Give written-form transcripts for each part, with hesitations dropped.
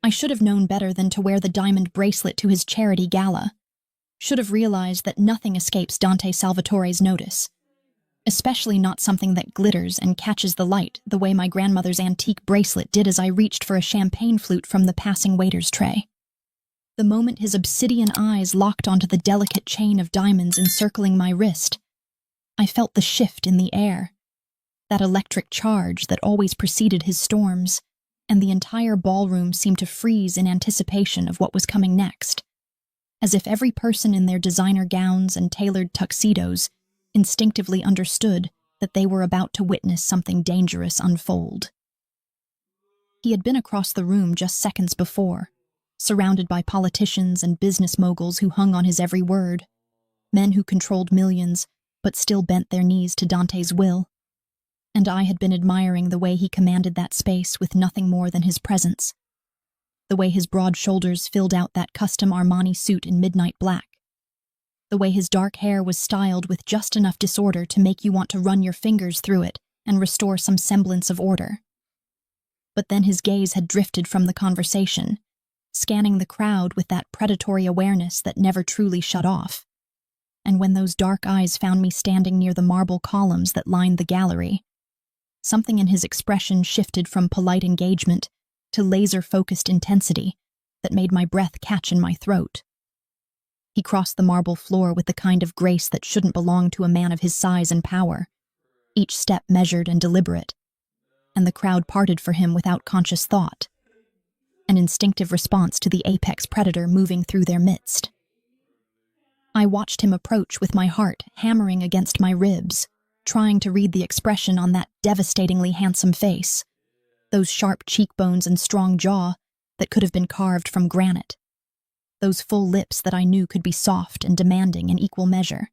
I should have known better than to wear the diamond bracelet to his charity gala. Should have realized that nothing escapes Dante Salvatore's notice, especially not something that glitters and catches the light the way my grandmother's antique bracelet did as I reached for a champagne flute from the passing waiter's tray. The moment his obsidian eyes locked onto the delicate chain of diamonds encircling my wrist, I felt the shift in the air, that electric charge that always preceded his storms, and the entire ballroom seemed to freeze in anticipation of what was coming next, as if every person in their designer gowns and tailored tuxedos instinctively understood that they were about to witness something dangerous unfold. He had been across the room just seconds before, surrounded by politicians and business moguls who hung on his every word, men who controlled millions but still bent their knees to Dante's will. And I had been admiring the way he commanded that space with nothing more than his presence, the way his broad shoulders filled out that custom Armani suit in midnight black, the way his dark hair was styled with just enough disorder to make you want to run your fingers through it and restore some semblance of order. But then his gaze had drifted from the conversation, scanning the crowd with that predatory awareness that never truly shut off. And when those dark eyes found me standing near the marble columns that lined the gallery, something in his expression shifted from polite engagement to laser-focused intensity that made my breath catch in my throat. He crossed the marble floor with the kind of grace that shouldn't belong to a man of his size and power, each step measured and deliberate, and the crowd parted for him without conscious thought, an instinctive response to the apex predator moving through their midst. I watched him approach with my heart hammering against my ribs, trying to read the expression on that devastatingly handsome face, those sharp cheekbones and strong jaw that could have been carved from granite, those full lips that I knew could be soft and demanding in equal measure.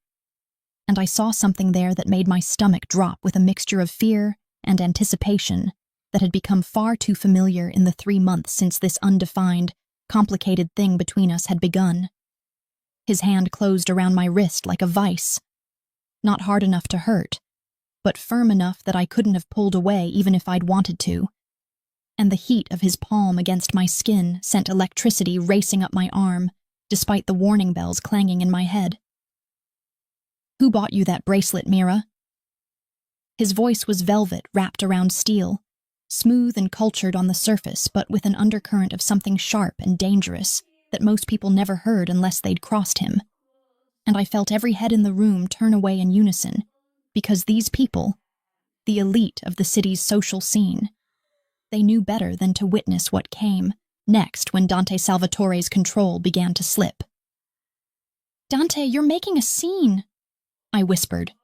And I saw something there that made my stomach drop with a mixture of fear and anticipation that had become far too familiar in the 3 months since this undefined, complicated thing between us had begun. His hand closed around my wrist like a vice, not hard enough to hurt, but firm enough that I couldn't have pulled away even if I'd wanted to. And the heat of his palm against my skin sent electricity racing up my arm, despite the warning bells clanging in my head. "Who bought you that bracelet, Mira?" His voice was velvet wrapped around steel, smooth and cultured on the surface, but with an undercurrent of something sharp and dangerous that most people never heard unless they'd crossed him. And I felt every head in the room turn away in unison, because these people, the elite of the city's social scene, they knew better than to witness what came next when Dante Salvatore's control began to slip. "Dante, you're making a scene," I whispered,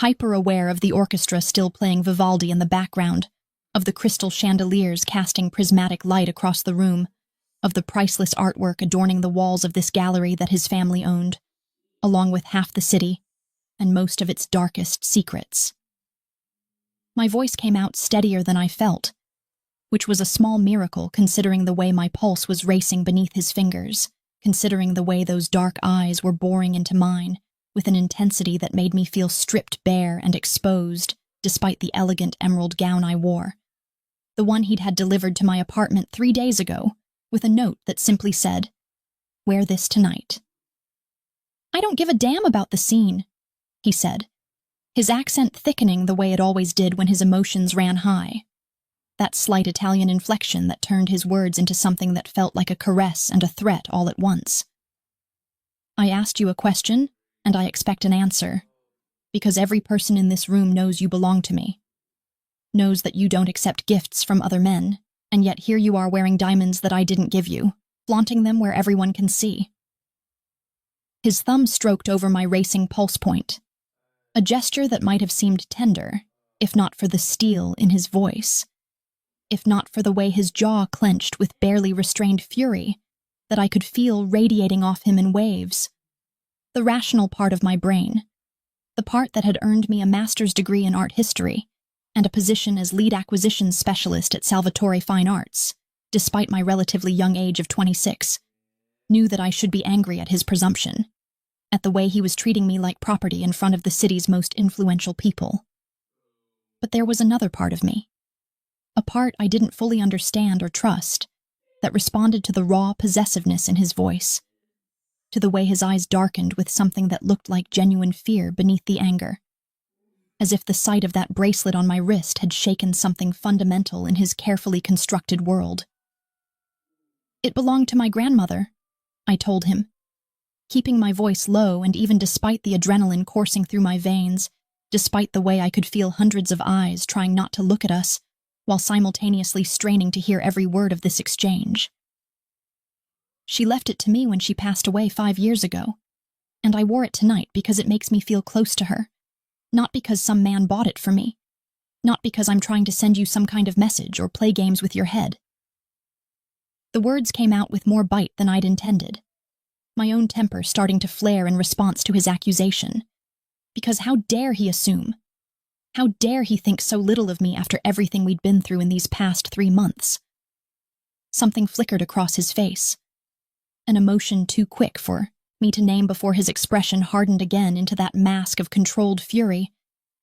hyper-aware of the orchestra still playing Vivaldi in the background, of the crystal chandeliers casting prismatic light across the room, of the priceless artwork adorning the walls of this gallery that his family owned, along with half the city and most of its darkest secrets. My voice came out steadier than I felt, which was a small miracle considering the way my pulse was racing beneath his fingers, considering the way those dark eyes were boring into mine with an intensity that made me feel stripped bare and exposed despite the elegant emerald gown I wore, the one he'd had delivered to my apartment 3 days ago, with a note that simply said, "Wear this tonight." "I don't give a damn about the scene," he said, his accent thickening the way it always did when his emotions ran high, that slight Italian inflection that turned his words into something that felt like a caress and a threat all at once. "I asked you a question, and I expect an answer, because every person in this room knows you belong to me, knows that you don't accept gifts from other men, and yet here you are wearing diamonds that I didn't give you, flaunting them where everyone can see." His thumb stroked over my racing pulse point, a gesture that might have seemed tender, if not for the steel in his voice, if not for the way his jaw clenched with barely restrained fury that I could feel radiating off him in waves. The rational part of my brain, the part that had earned me a master's degree in art history and a position as lead acquisitions specialist at Salvatore Fine Arts, despite my relatively young age of 26, knew that I should be angry at his presumption, at the way he was treating me like property in front of the city's most influential people. But there was another part of me, a part I didn't fully understand or trust, that responded to the raw possessiveness in his voice, to the way his eyes darkened with something that looked like genuine fear beneath the anger, as if the sight of that bracelet on my wrist had shaken something fundamental in his carefully constructed world. "It belonged to my grandmother," I told him, keeping my voice low, and even despite the adrenaline coursing through my veins, despite the way I could feel hundreds of eyes trying not to look at us, while simultaneously straining to hear every word of this exchange. "She left it to me when she passed away 5 years ago, and I wore it tonight because it makes me feel close to her, not because some man bought it for me, not because I'm trying to send you some kind of message or play games with your head." The words came out with more bite than I'd intended, my own temper starting to flare in response to his accusation. Because how dare he assume? How dare he think so little of me after everything we'd been through in these past 3 months? Something flickered across his face, an emotion too quick for me to name before his expression hardened again into that mask of controlled fury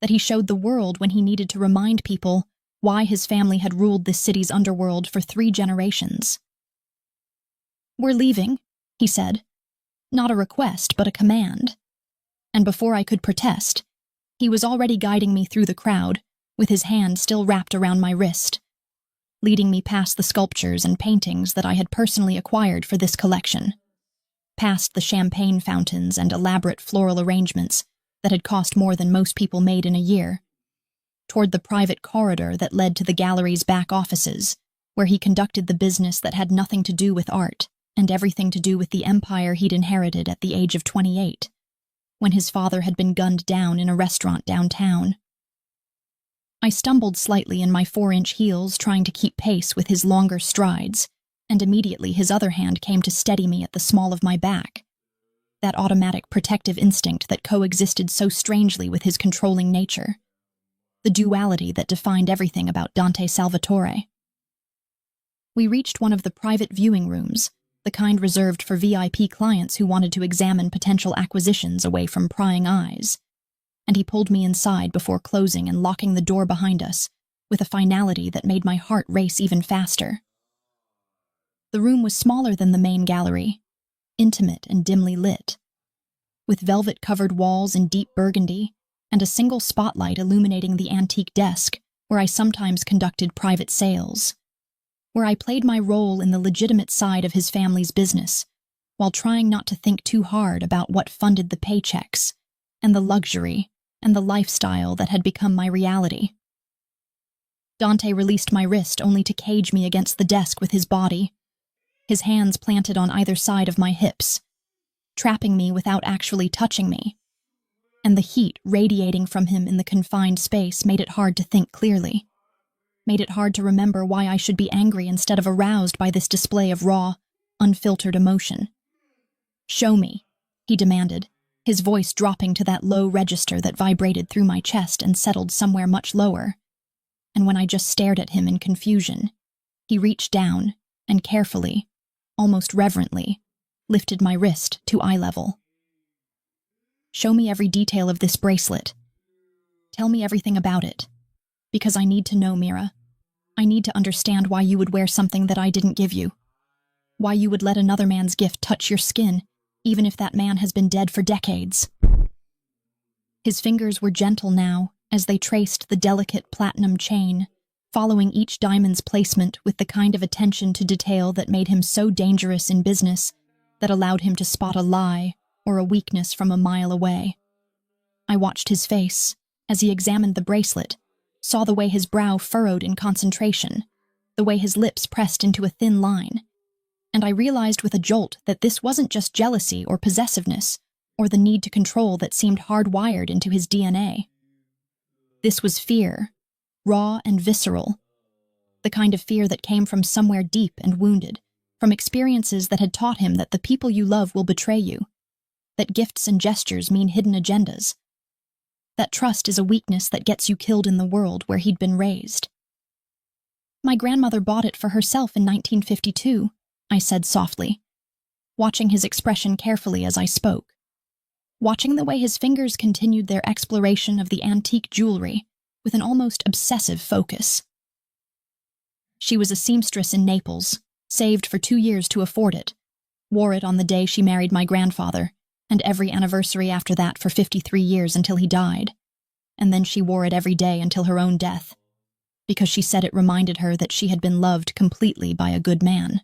that he showed the world when he needed to remind people why his family had ruled this city's underworld for 3 generations. "We're leaving," he said. Not a request, but a command. And before I could protest, he was already guiding me through the crowd, with his hand still wrapped around my wrist, leading me past the sculptures and paintings that I had personally acquired for this collection, past the champagne fountains and elaborate floral arrangements that had cost more than most people made in a year, toward the private corridor that led to the gallery's back offices, where he conducted the business that had nothing to do with art and everything to do with the empire he'd inherited at the age of 28, when his father had been gunned down in a restaurant downtown. I stumbled slightly in my 4-inch heels, trying to keep pace with his longer strides, and immediately his other hand came to steady me at the small of my back, that automatic protective instinct that coexisted so strangely with his controlling nature, the duality that defined everything about Dante Salvatore. We reached one of the private viewing rooms, the kind reserved for VIP clients who wanted to examine potential acquisitions away from prying eyes, and he pulled me inside before closing and locking the door behind us, with a finality that made my heart race even faster. The room was smaller than the main gallery, intimate and dimly lit, with velvet-covered walls in deep burgundy and a single spotlight illuminating the antique desk where I sometimes conducted private sales, where I played my role in the legitimate side of his family's business, while trying not to think too hard about what funded the paychecks and the luxury and the lifestyle that had become my reality. Dante released my wrist only to cage me against the desk with his body, his hands planted on either side of my hips, trapping me without actually touching me, and the heat radiating from him in the confined space made it hard to think clearly, made it hard to remember why I should be angry instead of aroused by this display of raw, unfiltered emotion. "Show me," he demanded, his voice dropping to that low register that vibrated through my chest and settled somewhere much lower. And when I just stared at him in confusion, he reached down and carefully, almost reverently, lifted my wrist to eye level. "Show me every detail of this bracelet. Tell me everything about it. Because I need to know, Mira. I need to understand why you would wear something that I didn't give you. Why you would let another man's gift touch your skin, even if that man has been dead for decades." His fingers were gentle now, as they traced the delicate platinum chain, following each diamond's placement with the kind of attention to detail that made him so dangerous in business, that allowed him to spot a lie or a weakness from a mile away. I watched his face as he examined the bracelet, saw the way his brow furrowed in concentration, the way his lips pressed into a thin line, and I realized with a jolt that this wasn't just jealousy or possessiveness or the need to control that seemed hardwired into his DNA. This was fear, raw and visceral, the kind of fear that came from somewhere deep and wounded, from experiences that had taught him that the people you love will betray you, that gifts and gestures mean hidden agendas, that trust is a weakness that gets you killed in the world where he'd been raised. "My grandmother bought it for herself in 1952, I said softly, watching his expression carefully as I spoke, watching the way his fingers continued their exploration of the antique jewelry with an almost obsessive focus. "She was a seamstress in Naples, Saved for 2 years to afford it. Wore it on the day she married my grandfather, and every anniversary after that for 53 years until he died. And then she wore it every day until her own death, because she said it reminded her that she had been loved completely by a good man.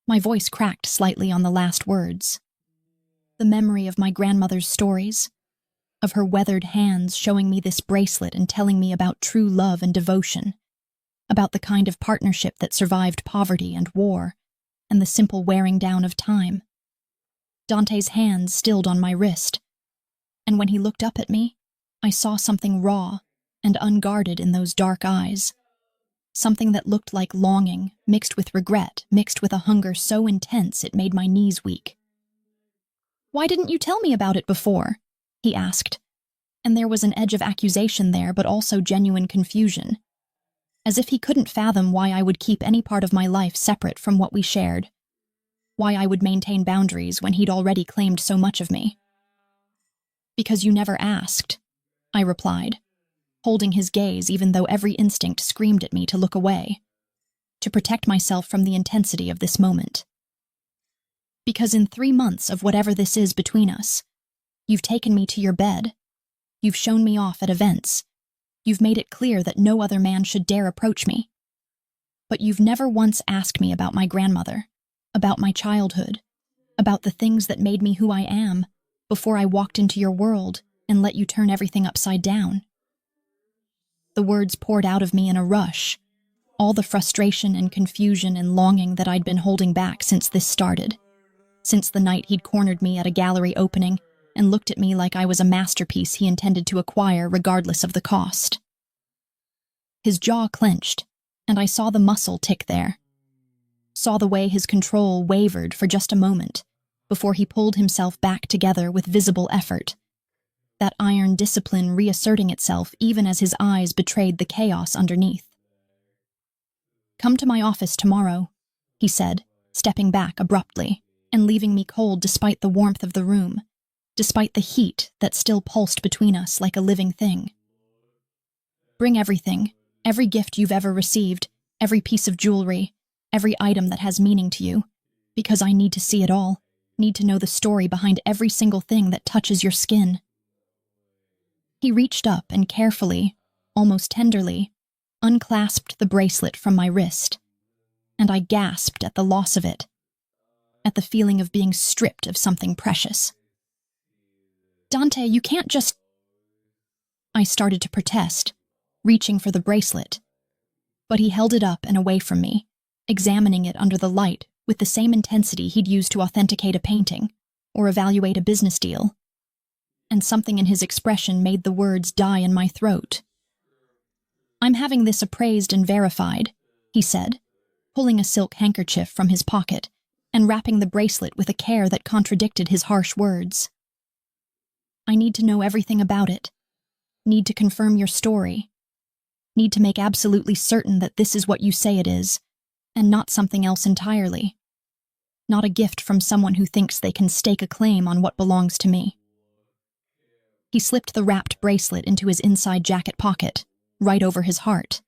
My voice cracked slightly on the last words. The memory of my grandmother's stories, of her weathered hands showing me this bracelet and telling me about true love and devotion, about the kind of partnership that survived poverty and war, and the simple wearing down of time. Dante's hands stilled on my wrist, and when he looked up at me, I saw something raw and unguarded in those dark eyes. Something that looked like longing, mixed with regret, mixed with a hunger so intense it made my knees weak. "Why didn't you tell me about it before?" he asked, and there was an edge of accusation there, but also genuine confusion, as if he couldn't fathom why I would keep any part of my life separate from what we shared, why I would maintain boundaries when he'd already claimed so much of me. "Because you never asked," I replied, holding his gaze even though every instinct screamed at me to look away, to protect myself from the intensity of this moment. "Because in 3 months of whatever this is between us, you've taken me to your bed, you've shown me off at events, you've made it clear that no other man should dare approach me. But you've never once asked me about my grandmother, about my childhood, about the things that made me who I am before I walked into your world and let you turn everything upside down." The words poured out of me in a rush, all the frustration and confusion and longing that I'd been holding back since this started, since the night he'd cornered me at a gallery opening and looked at me like I was a masterpiece he intended to acquire regardless of the cost. His jaw clenched, and I saw the muscle tick there. Saw the way his control wavered for just a moment before he pulled himself back together with visible effort, that iron discipline reasserting itself even as his eyes betrayed the chaos underneath. "Come to my office tomorrow," he said, stepping back abruptly and leaving me cold despite the warmth of the room, despite the heat that still pulsed between us like a living thing. "Bring everything, every gift you've ever received, every piece of jewelry, every item that has meaning to you, because I need to see it all, need to know the story behind every single thing that touches your skin." He reached up and carefully, almost tenderly, unclasped the bracelet from my wrist, and I gasped at the loss of it, at the feeling of being stripped of something precious. "Dante, you can't just—" I started to protest, reaching for the bracelet, but he held it up and away from me, examining it under the light with the same intensity he'd used to authenticate a painting or evaluate a business deal, and something in his expression made the words die in my throat. "I'm having this appraised and verified," he said, pulling a silk handkerchief from his pocket and wrapping the bracelet with a care that contradicted his harsh words. "I need to know everything about it, need to confirm your story, need to make absolutely certain that this is what you say it is, and not something else entirely. Not a gift from someone who thinks they can stake a claim on what belongs to me." He slipped the wrapped bracelet into his inside jacket pocket, right over his heart.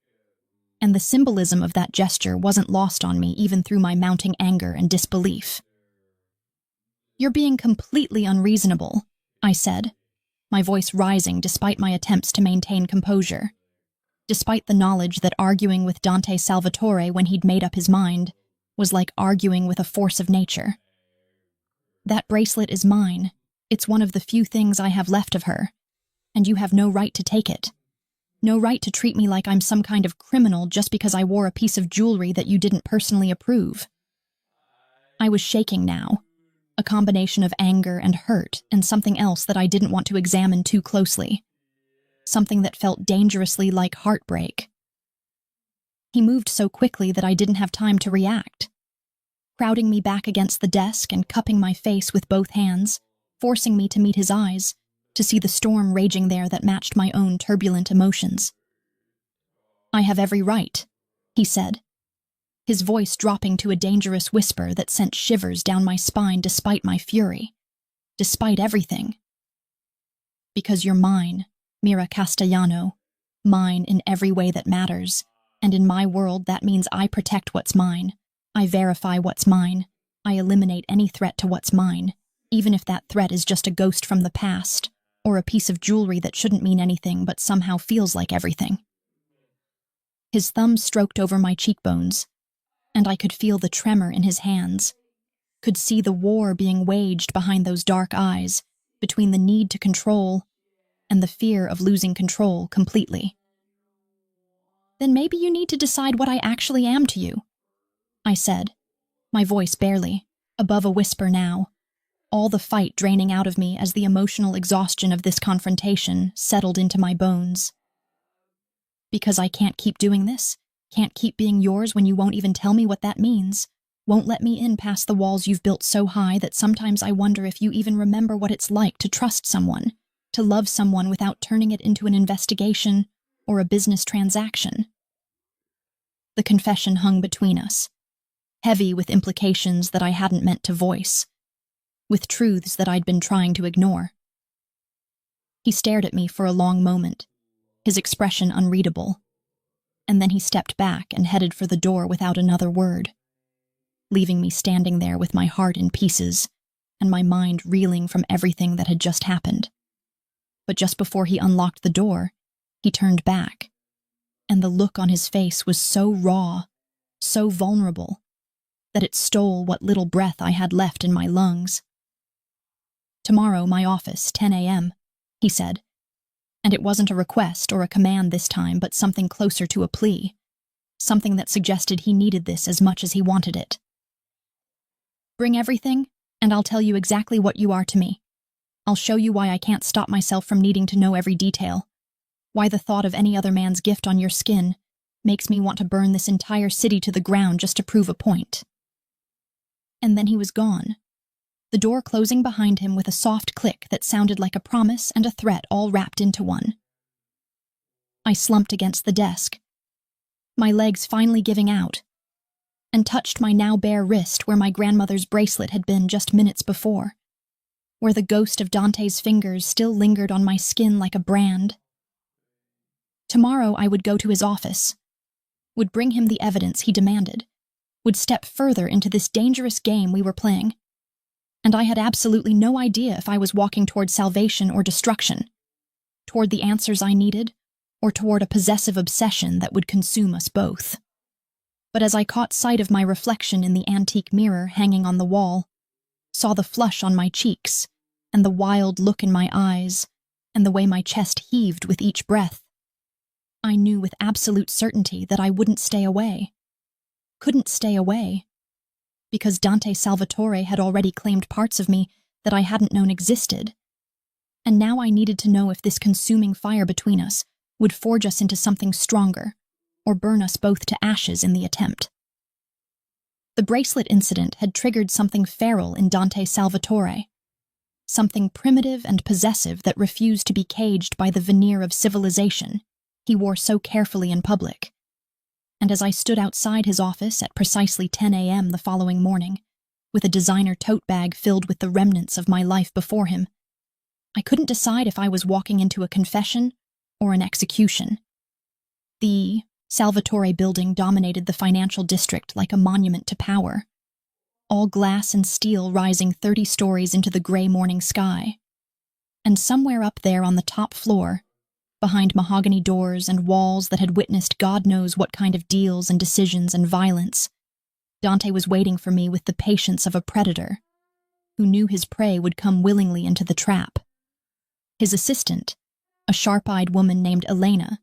And the symbolism of that gesture wasn't lost on me even through my mounting anger and disbelief. "You're being completely unreasonable," I said, my voice rising despite my attempts to maintain composure, despite the knowledge that arguing with Dante Salvatore when he'd made up his mind was like arguing with a force of nature. "That bracelet is mine. It's one of the few things I have left of her, and you have no right to take it. No right to treat me like I'm some kind of criminal just because I wore a piece of jewelry that you didn't personally approve." I was shaking now, a combination of anger and hurt and something else that I didn't want to examine too closely, something that felt dangerously like heartbreak. He moved so quickly that I didn't have time to react, crowding me back against the desk and cupping my face with both hands, forcing me to meet his eyes, to see the storm raging there that matched my own turbulent emotions. "I have every right," he said, his voice dropping to a dangerous whisper that sent shivers down my spine despite my fury, despite everything. "Because you're mine, Mira Castellano, mine in every way that matters, and in my world that means I protect what's mine, I verify what's mine. I eliminate any threat to what's mine, even if that threat is just a ghost from the past, or a piece of jewelry that shouldn't mean anything but somehow feels like everything. His thumb stroked over my cheekbones, and I could feel the tremor in his hands, could see the war being waged behind those dark eyes, between the need to control and the fear of losing control completely. Then maybe you need to decide what I actually am to you, I said, my voice barely, above a whisper now, all the fight draining out of me as the emotional exhaustion of this confrontation settled into my bones. Because I can't keep doing this, can't keep being yours when you won't even tell me what that means, won't let me in past the walls you've built so high that sometimes I wonder if you even remember what it's like to trust someone, to love someone without turning it into an investigation or a business transaction. The confession hung between us, heavy with implications that I hadn't meant to voice, with truths that I'd been trying to ignore. He stared at me for a long moment, his expression unreadable, and then he stepped back and headed for the door without another word, leaving me standing there with my heart in pieces and my mind reeling from everything that had just happened. But just before he unlocked the door, he turned back, and the look on his face was so raw, so vulnerable, that it stole what little breath I had left in my lungs. "Tomorrow, my office, 10 a.m., he said, and it wasn't a request or a command this time, but something closer to a plea, something that suggested he needed this as much as he wanted it. Bring everything, and I'll tell you exactly what you are to me. I'll show you why I can't stop myself from needing to know every detail, why the thought of any other man's gift on your skin makes me want to burn this entire city to the ground just to prove a point." And then he was gone, the door closing behind him with a soft click that sounded like a promise and a threat all wrapped into one. I slumped against the desk, my legs finally giving out, and touched my now bare wrist where my grandmother's bracelet had been just minutes before, where the ghost of Dante's fingers still lingered on my skin like a brand. Tomorrow I would go to his office, would bring him the evidence he demanded, would step further into this dangerous game we were playing, and I had absolutely no idea if I was walking toward salvation or destruction, toward the answers I needed, or toward a possessive obsession that would consume us both. But as I caught sight of my reflection in the antique mirror hanging on the wall, saw the flush on my cheeks, and the wild look in my eyes, and the way my chest heaved with each breath, I knew with absolute certainty that I wouldn't stay away, couldn't stay away, because Dante Salvatore had already claimed parts of me that I hadn't known existed, and now I needed to know if this consuming fire between us would forge us into something stronger, or burn us both to ashes in the attempt. The bracelet incident had triggered something feral in Dante Salvatore, something primitive and possessive that refused to be caged by the veneer of civilization he wore so carefully in public. And as I stood outside his office at precisely 10 a.m. the following morning, with a designer tote bag filled with the remnants of my life before him, I couldn't decide if I was walking into a confession or an execution. The Salvatore building dominated the financial district like a monument to power, all glass and steel rising 30 stories into the gray morning sky. And somewhere up there on the top floor, behind mahogany doors and walls that had witnessed God knows what kind of deals and decisions and violence, Dante was waiting for me with the patience of a predator, who knew his prey would come willingly into the trap. His assistant, a sharp-eyed woman named Elena,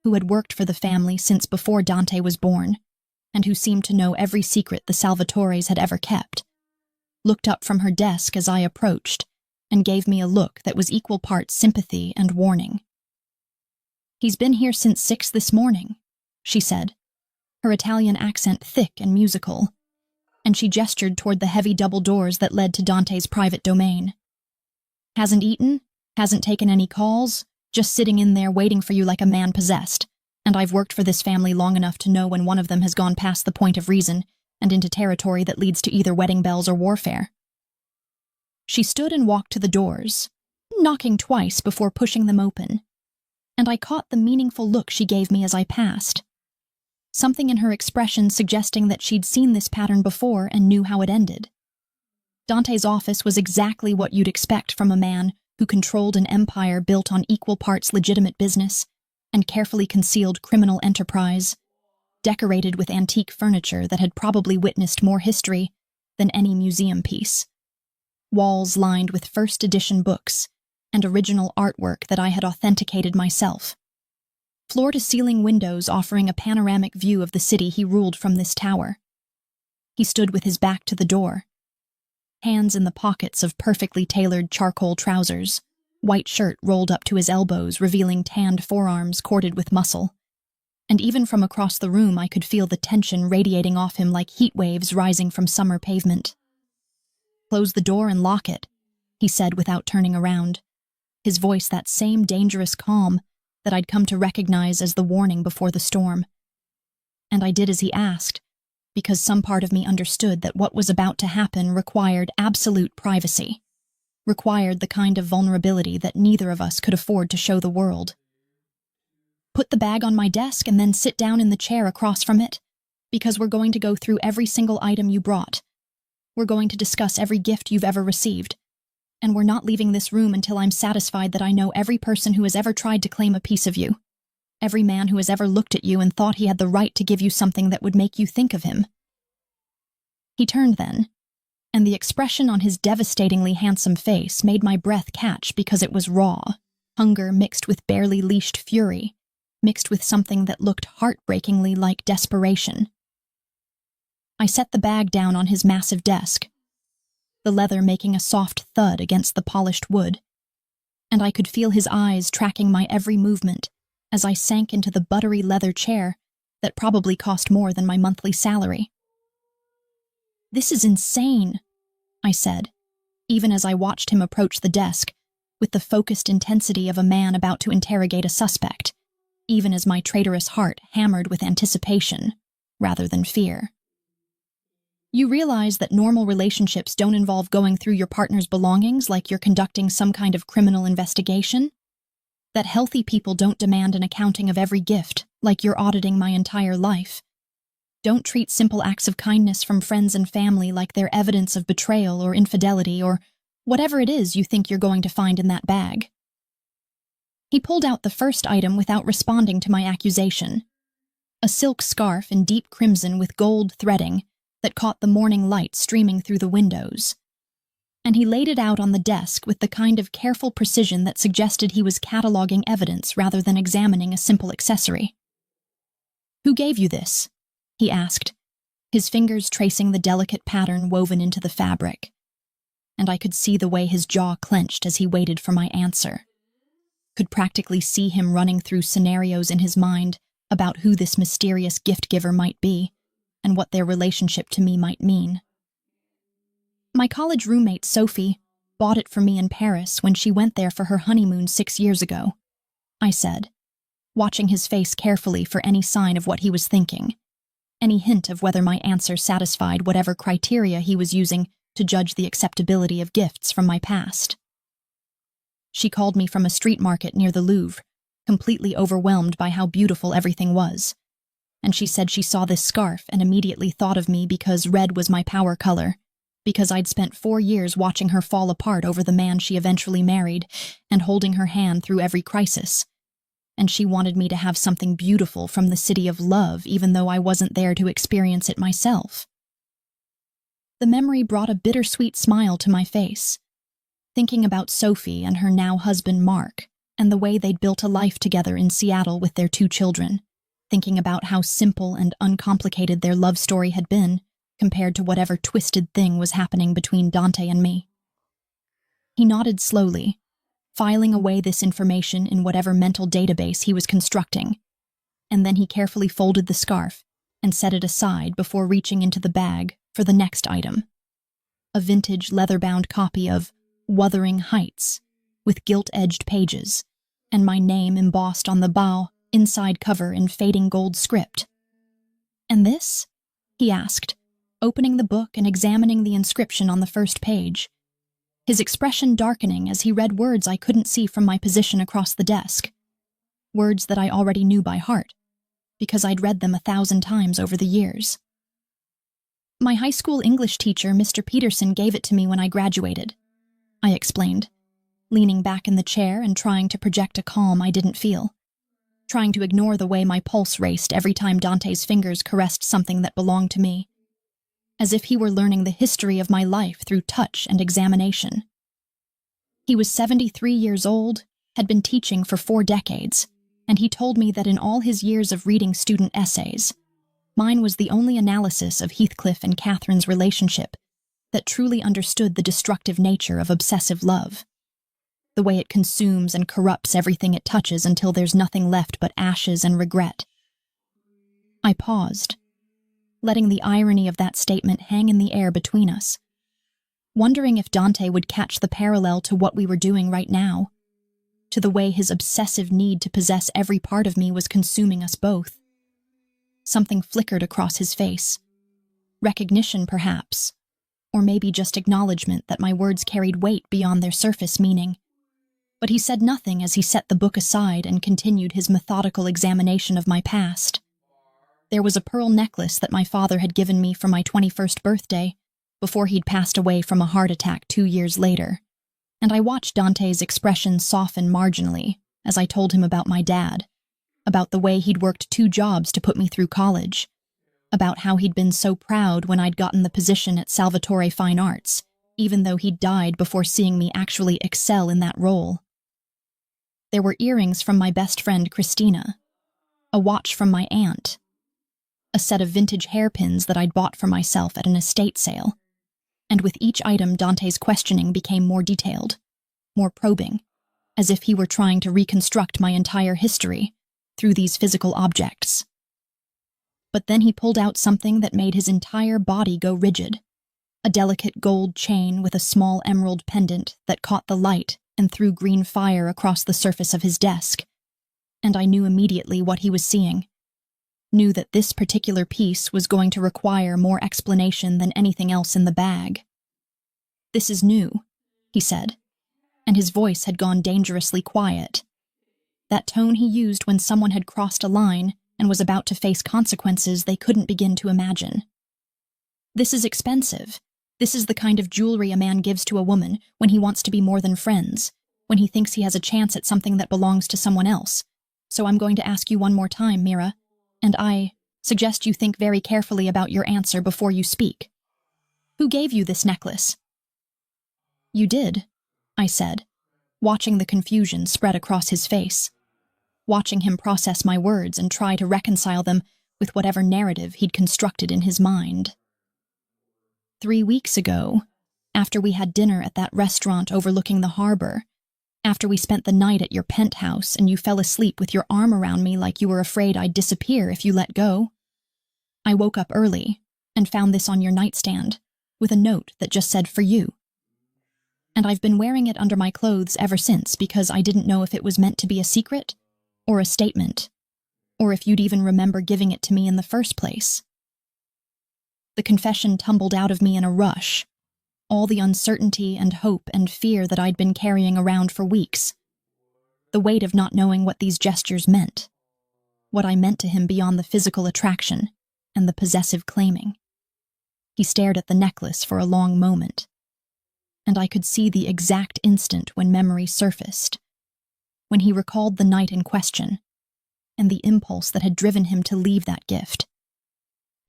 who had worked for the family since before Dante was born, and who seemed to know every secret the Salvatores had ever kept, looked up from her desk as I approached and gave me a look that was equal parts sympathy and warning. "He's been here since 6 this morning," she said, her Italian accent thick and musical, and she gestured toward the heavy double doors that led to Dante's private domain. "Hasn't eaten, hasn't taken any calls, just sitting in there waiting for you like a man possessed, and I've worked for this family long enough to know when one of them has gone past the point of reason and into territory that leads to either wedding bells or warfare." She stood and walked to the doors, knocking twice before pushing them open, and I caught the meaningful look she gave me as I passed. something in her expression suggesting that she'd seen this pattern before and knew how it ended. Dante's office was exactly what you'd expect from a man who controlled an empire built on equal parts legitimate business and carefully concealed criminal enterprise, decorated with antique furniture that had probably witnessed more history than any museum piece. Walls lined with first edition books and original artwork that I had authenticated myself. Floor-to-ceiling windows offering a panoramic view of the city he ruled from this tower. He stood with his back to the door, hands in the pockets of perfectly tailored charcoal trousers, white shirt rolled up to his elbows revealing tanned forearms corded with muscle. And even from across the room I could feel the tension radiating off him like heat waves rising from summer pavement. "Close the door and lock it," he said without turning around, his voice that same dangerous calm that I'd come to recognize as the warning before the storm. And I did as he asked, because some part of me understood that what was about to happen required absolute privacy, required the kind of vulnerability that neither of us could afford to show the world. "Put the bag on my desk and then sit down in the chair across from it, because we're going to go through every single item you brought. We're going to discuss every gift you've ever received. And we're not leaving this room until I'm satisfied that I know every person who has ever tried to claim a piece of you. Every man who has ever looked at you and thought he had the right to give you something that would make you think of him." He turned then, and the expression on his devastatingly handsome face made my breath catch because it was raw, hunger mixed with barely leashed fury, mixed with something that looked heartbreakingly like desperation. I set the bag down on his massive desk, the leather making a soft thud against the polished wood, and I could feel his eyes tracking my every movement as I sank into the buttery leather chair that probably cost more than my monthly salary. "This is insane," I said, even as I watched him approach the desk with the focused intensity of a man about to interrogate a suspect, even as my traitorous heart hammered with anticipation rather than fear. "You realize that normal relationships don't involve going through your partner's belongings like you're conducting some kind of criminal investigation? That healthy people don't demand an accounting of every gift like you're auditing my entire life? Don't treat simple acts of kindness from friends and family like they're evidence of betrayal or infidelity or whatever it is you think you're going to find in that bag." He pulled out the first item without responding to my accusation, a silk scarf in deep crimson with gold threading that caught the morning light streaming through the windows. And he laid it out on the desk with the kind of careful precision that suggested he was cataloging evidence rather than examining a simple accessory. "Who gave you this?" he asked, his fingers tracing the delicate pattern woven into the fabric. And I could see the way his jaw clenched as he waited for my answer. Could practically see him running through scenarios in his mind about who this mysterious gift-giver might be and what their relationship to me might mean. "My college roommate, Sophie, bought it for me in Paris when she went there for her honeymoon 6 years ago," I said, watching his face carefully for any sign of what he was thinking, any hint of whether my answer satisfied whatever criteria he was using to judge the acceptability of gifts from my past. "She called me from a street market near the Louvre, completely overwhelmed by how beautiful everything was. And she said she saw this scarf and immediately thought of me because red was my power color, because I'd spent 4 years watching her fall apart over the man she eventually married and holding her hand through every crisis. And she wanted me to have something beautiful from the city of love even though I wasn't there to experience it myself." The memory brought a bittersweet smile to my face, thinking about Sophie and her now husband Mark and the way they'd built a life together in Seattle with their 2 children, thinking about how simple and uncomplicated their love story had been compared to whatever twisted thing was happening between Dante and me. He nodded slowly, filing away this information in whatever mental database he was constructing, and then he carefully folded the scarf and set it aside before reaching into the bag for the next item, a vintage leather-bound copy of Wuthering Heights with gilt-edged pages and my name embossed on the bow inside cover in fading gold script. "And this?" he asked, opening the book and examining the inscription on the first page, his expression darkening as he read words I couldn't see from my position across the desk, words that I already knew by heart, because I'd read them 1,000 times over the years. My high school English teacher, Mr. Peterson, gave it to me when I graduated, I explained, leaning back in the chair and trying to project a calm I didn't feel, trying to ignore the way my pulse raced every time Dante's fingers caressed something that belonged to me, as if he were learning the history of my life through touch and examination. He was 73 years old, had been teaching for 4 decades, and he told me that in all his years of reading student essays, mine was the only analysis of Heathcliff and Catherine's relationship that truly understood the destructive nature of obsessive love, the way it consumes and corrupts everything it touches until there's nothing left but ashes and regret. I paused, letting the irony of that statement hang in the air between us, wondering if Dante would catch the parallel to what we were doing right now, to the way his obsessive need to possess every part of me was consuming us both. Something flickered across his face. Recognition, perhaps, or maybe just acknowledgement that my words carried weight beyond their surface meaning. But he said nothing as he set the book aside and continued his methodical examination of my past. There was a pearl necklace that my father had given me for my 21st birthday, before he'd passed away from a heart attack 2 years later, and I watched Dante's expression soften marginally as I told him about my dad, about the way he'd worked 2 jobs to put me through college, about how he'd been so proud when I'd gotten the position at Salvatore Fine Arts, even though he'd died before seeing me actually excel in that role. There were earrings from my best friend Christina, a watch from my aunt, a set of vintage hairpins that I'd bought for myself at an estate sale, and with each item Dante's questioning became more detailed, more probing, as if he were trying to reconstruct my entire history through these physical objects. But then he pulled out something that made his entire body go rigid, a delicate gold chain with a small emerald pendant that caught the light and threw green fire across the surface of his desk, and I knew immediately what he was seeing, knew that this particular piece was going to require more explanation than anything else in the bag. "This is new," he said, and his voice had gone dangerously quiet. That tone he used when someone had crossed a line and was about to face consequences they couldn't begin to imagine. "This is expensive. This is the kind of jewelry a man gives to a woman when he wants to be more than friends, when he thinks he has a chance at something that belongs to someone else. So I'm going to ask you one more time, Mira, and I suggest you think very carefully about your answer before you speak. Who gave you this necklace?" "You did," I said, watching the confusion spread across his face, watching him process my words and try to reconcile them with whatever narrative he'd constructed in his mind. 3 weeks ago, after we had dinner at that restaurant overlooking the harbor, after we spent the night at your penthouse and you fell asleep with your arm around me like you were afraid I'd disappear if you let go, I woke up early and found this on your nightstand with a note that just said "for you." And I've been wearing it under my clothes ever since because I didn't know if it was meant to be a secret or a statement, or if you'd even remember giving it to me in the first place. The confession tumbled out of me in a rush, all the uncertainty and hope and fear that I'd been carrying around for weeks, the weight of not knowing what these gestures meant, what I meant to him beyond the physical attraction and the possessive claiming. He stared at the necklace for a long moment, and I could see the exact instant when memory surfaced, when he recalled the night in question, and the impulse that had driven him to leave that gift.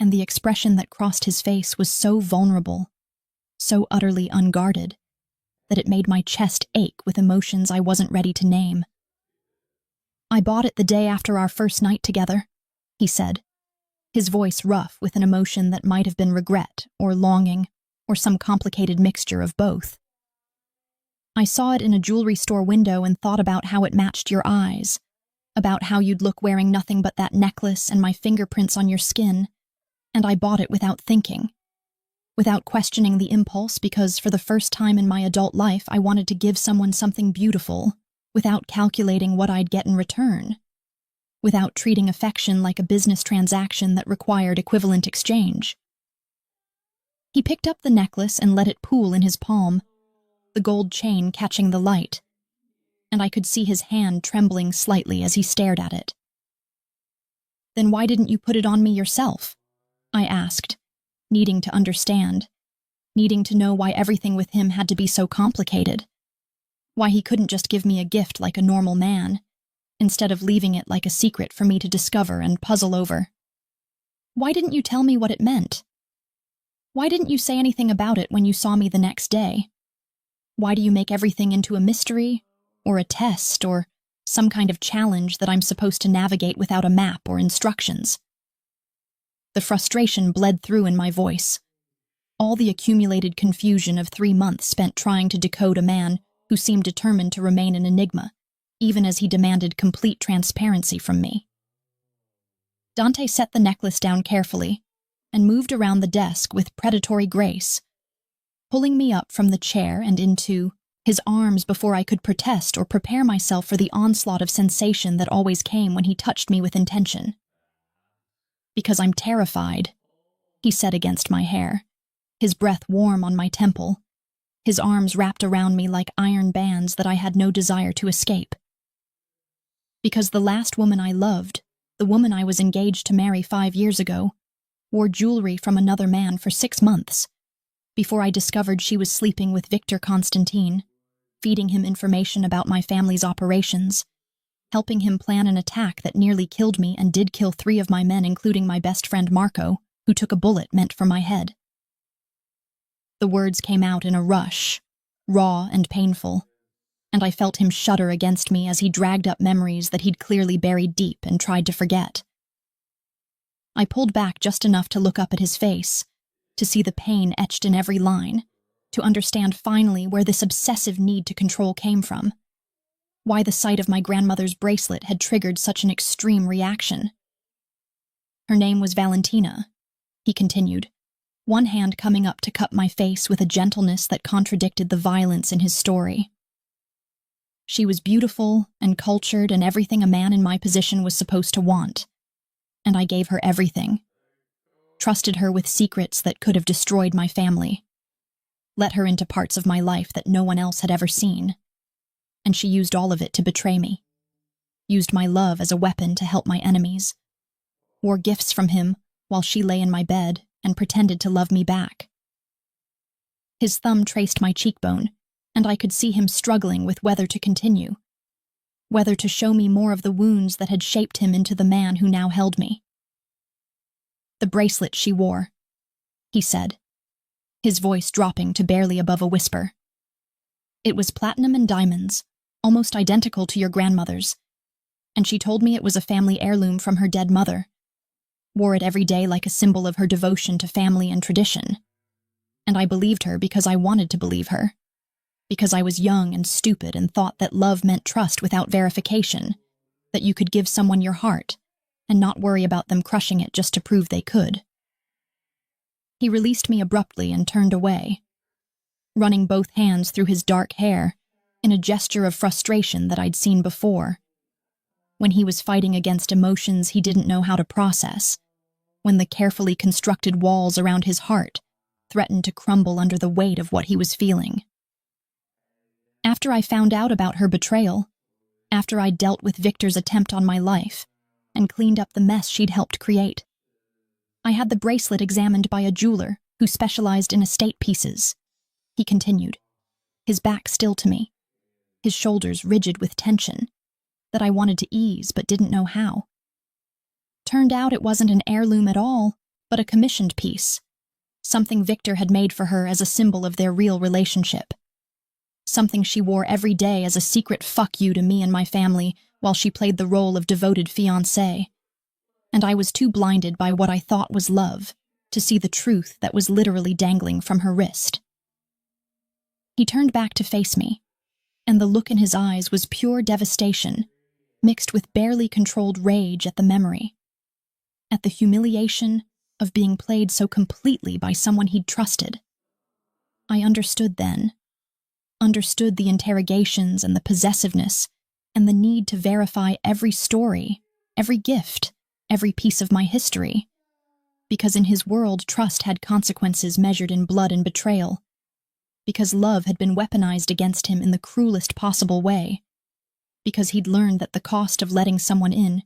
And the expression that crossed his face was so vulnerable, so utterly unguarded, that it made my chest ache with emotions I wasn't ready to name. "I bought it the day after our first night together," he said, his voice rough with an emotion that might have been regret or longing or some complicated mixture of both. "I saw it in a jewelry store window and thought about how it matched your eyes, about how you'd look wearing nothing but that necklace and my fingerprints on your skin, and I bought it without thinking, without questioning the impulse because for the first time in my adult life I wanted to give someone something beautiful, without calculating what I'd get in return, without treating affection like a business transaction that required equivalent exchange." He picked up the necklace and let it pool in his palm, the gold chain catching the light, and I could see his hand trembling slightly as he stared at it. Then why didn't you put it on me yourself? I asked, needing to understand, needing to know why everything with him had to be so complicated. Why he couldn't just give me a gift like a normal man, instead of leaving it like a secret for me to discover and puzzle over. Why didn't you tell me what it meant? Why didn't you say anything about it when you saw me the next day? Why do you make everything into a mystery, or a test, or some kind of challenge that I'm supposed to navigate without a map or instructions? The frustration bled through in my voice. All the accumulated confusion of 3 months spent trying to decode a man who seemed determined to remain an enigma, even as he demanded complete transparency from me. Dante set the necklace down carefully and moved around the desk with predatory grace, pulling me up from the chair and into his arms before I could protest or prepare myself for the onslaught of sensation that always came when he touched me with intention. Because I'm terrified, he said against my hair, his breath warm on my temple, his arms wrapped around me like iron bands that I had no desire to escape. Because the last woman I loved, the woman I was engaged to marry 5 years ago, wore jewelry from another man for 6 months, before I discovered she was sleeping with Victor Constantine, feeding him information about my family's operations, helping him plan an attack that nearly killed me and did kill 3 of my men, including my best friend Marco, who took a bullet meant for my head. The words came out in a rush, raw and painful, and I felt him shudder against me as he dragged up memories that he'd clearly buried deep and tried to forget. I pulled back just enough to look up at his face, to see the pain etched in every line, to understand finally where this obsessive need to control came from, why the sight of my grandmother's bracelet had triggered such an extreme reaction. Her name was Valentina, he continued, one hand coming up to cup my face with a gentleness that contradicted the violence in his story. She was beautiful and cultured and everything a man in my position was supposed to want, and I gave her everything. Trusted her with secrets that could have destroyed my family. Let her into parts of my life that no one else had ever seen. And she used all of it to betray me. Used my love as a weapon to help my enemies. Wore gifts from him while she lay in my bed and pretended to love me back. His thumb traced my cheekbone, and I could see him struggling with whether to continue, whether to show me more of the wounds that had shaped him into the man who now held me. The bracelet she wore, he said, his voice dropping to barely above a whisper. It was platinum and diamonds, almost identical to your grandmother's, and she told me it was a family heirloom from her dead mother. Wore it every day like a symbol of her devotion to family and tradition. And I believed her because I wanted to believe her. Because I was young and stupid and thought that love meant trust without verification, that you could give someone your heart and not worry about them crushing it just to prove they could. He released me abruptly and turned away, running both hands through his dark hair in a gesture of frustration that I'd seen before, when he was fighting against emotions he didn't know how to process, when the carefully constructed walls around his heart threatened to crumble under the weight of what he was feeling. After I found out about her betrayal, after I dealt with Victor's attempt on my life and cleaned up the mess she'd helped create, I had the bracelet examined by a jeweler who specialized in estate pieces, he continued, his back still to me, his shoulders rigid with tension that I wanted to ease but didn't know how. Turned out it wasn't an heirloom at all, but a commissioned piece, something Victor had made for her as a symbol of their real relationship. Something she wore every day as a secret fuck you to me and my family while she played the role of devoted fiancée. And I was too blinded by what I thought was love to see the truth that was literally dangling from her wrist. He turned back to face me, and the look in his eyes was pure devastation, mixed with barely controlled rage at the memory, at the humiliation of being played so completely by someone he'd trusted. I understood then. Understood the interrogations and the possessiveness and the need to verify every story, every gift, every piece of my history. Because in his world, trust had consequences measured in blood and betrayal. Because love had been weaponized against him in the cruelest possible way. Because he'd learned that the cost of letting someone in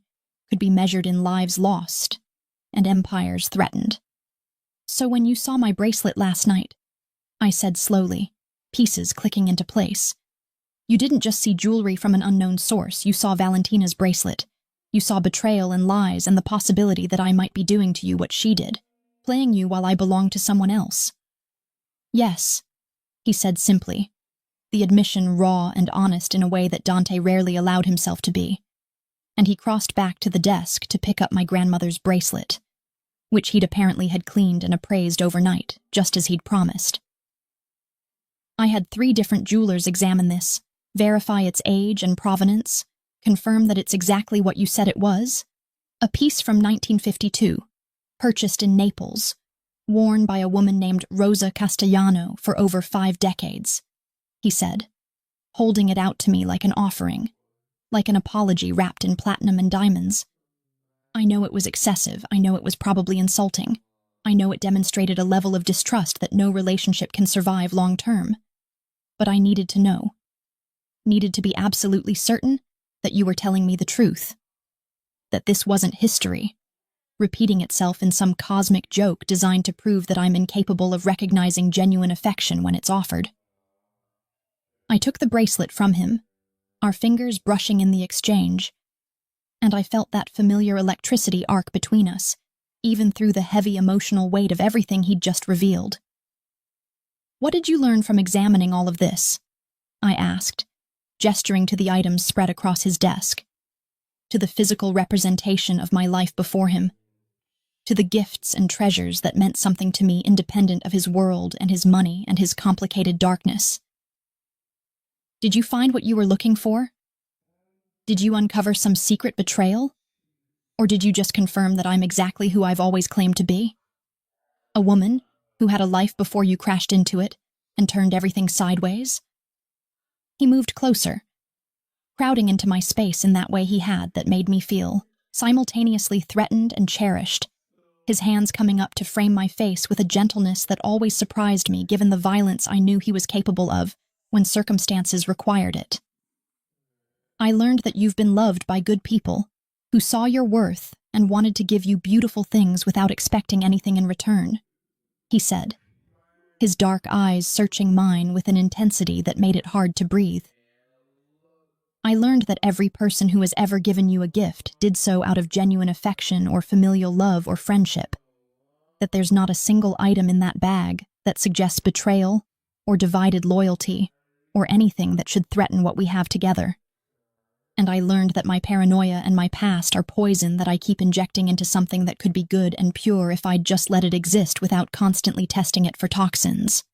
could be measured in lives lost and empires threatened. "So when you saw my bracelet last night," I said slowly, pieces clicking into place, "you didn't just see jewelry from an unknown source, you saw Valentina's bracelet. You saw betrayal and lies and the possibility that I might be doing to you what she did, playing you while I belonged to someone else." "Yes," he said simply, the admission raw and honest in a way that Dante rarely allowed himself to be. And he crossed back to the desk to pick up my grandmother's bracelet, which he'd apparently had cleaned and appraised overnight, just as he'd promised. I had 3 different jewelers examine this, verify its age and provenance, confirm that it's exactly what you said it was. A piece from 1952, purchased in Naples, worn by a woman named Rosa Castellano for over 5 decades, he said, holding it out to me like an offering, like an apology wrapped in platinum and diamonds. I know it was excessive, I know it was probably insulting, I know it demonstrated a level of distrust that no relationship can survive long term. But I needed to know. Needed to be absolutely certain that you were telling me the truth. That this wasn't history, repeating itself in some cosmic joke designed to prove that I'm incapable of recognizing genuine affection when it's offered. I took the bracelet from him, our fingers brushing in the exchange, and I felt that familiar electricity arc between us, even through the heavy emotional weight of everything he'd just revealed. "What did you learn from examining all of this?" I asked, gesturing to the items spread across his desk, to the physical representation of my life before him, to the gifts and treasures that meant something to me independent of his world and his money and his complicated darkness. "Did you find what you were looking for? Did you uncover some secret betrayal? Or did you just confirm that I'm exactly who I've always claimed to be? A woman who had a life before you crashed into it and turned everything sideways?" He moved closer, crowding into my space in that way he had that made me feel simultaneously threatened and cherished, his hands coming up to frame my face with a gentleness that always surprised me given the violence I knew he was capable of when circumstances required it. "I learned that you've been loved by good people who saw your worth and wanted to give you beautiful things without expecting anything in return," he said, his dark eyes searching mine with an intensity that made it hard to breathe. "I learned that every person who has ever given you a gift did so out of genuine affection or familial love or friendship, that there's not a single item in that bag that suggests betrayal or divided loyalty or anything that should threaten what we have together. And I learned that my paranoia and my past are poison that I keep injecting into something that could be good and pure if I'd just let it exist without constantly testing it for toxins."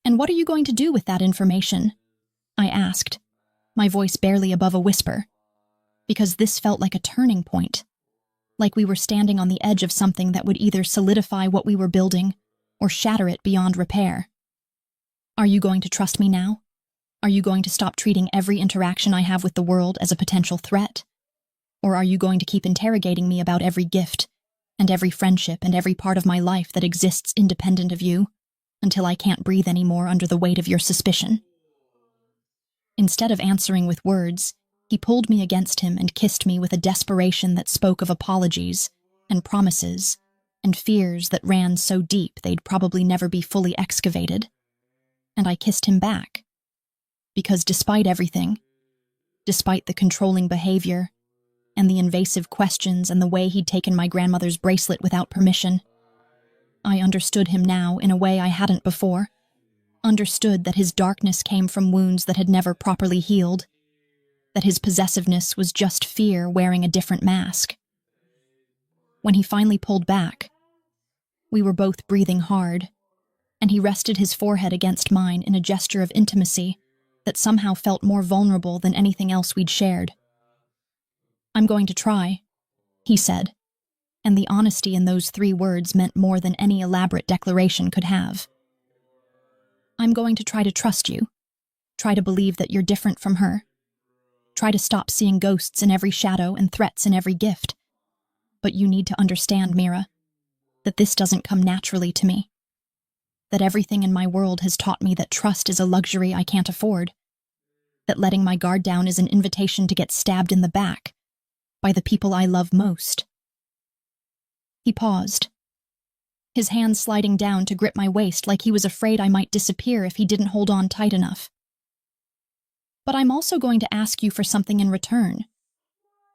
"And what are you going to do with that information?" I asked, my voice barely above a whisper, because this felt like a turning point, like we were standing on the edge of something that would either solidify what we were building or shatter it beyond repair. "Are you going to trust me now? Are you going to stop treating every interaction I have with the world as a potential threat? Or are you going to keep interrogating me about every gift, and every friendship, and every part of my life that exists independent of you, until I can't breathe anymore under the weight of your suspicion?" Instead of answering with words, he pulled me against him and kissed me with a desperation that spoke of apologies, and promises, and fears that ran so deep they'd probably never be fully excavated. And I kissed him back. Because despite everything, despite the controlling behavior, and the invasive questions and the way he'd taken my grandmother's bracelet without permission, I understood him now in a way I hadn't before, understood that his darkness came from wounds that had never properly healed, that his possessiveness was just fear wearing a different mask. When he finally pulled back, we were both breathing hard, and he rested his forehead against mine in a gesture of intimacy that somehow felt more vulnerable than anything else we'd shared. "I'm going to try," he said, and the honesty in those 3 words meant more than any elaborate declaration could have. "I'm going to try to trust you, try to believe that you're different from her, try to stop seeing ghosts in every shadow and threats in every gift. But you need to understand, Mira, that this doesn't come naturally to me. That everything in my world has taught me that trust is a luxury I can't afford. That letting my guard down is an invitation to get stabbed in the back. by the people I love most. He paused, his hand sliding down to grip my waist like he was afraid I might disappear if he didn't hold on tight enough. But I'm also going to ask you for something in return.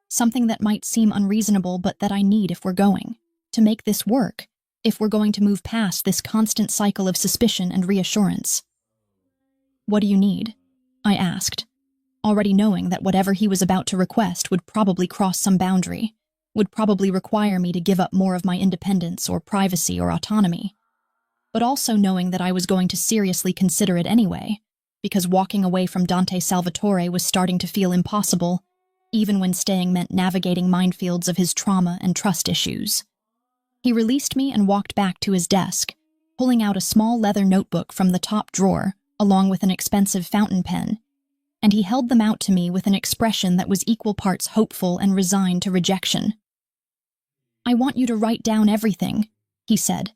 Something that might seem unreasonable, but that I need if we're going to make this work, if we're going to move past this constant cycle of suspicion and reassurance. What do you need? I asked, already knowing that whatever he was about to request would probably cross some boundary, would probably require me to give up more of my independence or privacy or autonomy, but also knowing that I was going to seriously consider it anyway, because walking away from Dante Salvatore was starting to feel impossible, even when staying meant navigating minefields of his trauma and trust issues. He released me and walked back to his desk, pulling out a small leather notebook from the top drawer, along with an expensive fountain pen, and he held them out to me with an expression that was equal parts hopeful and resigned to rejection. "I want you to write down everything," he said,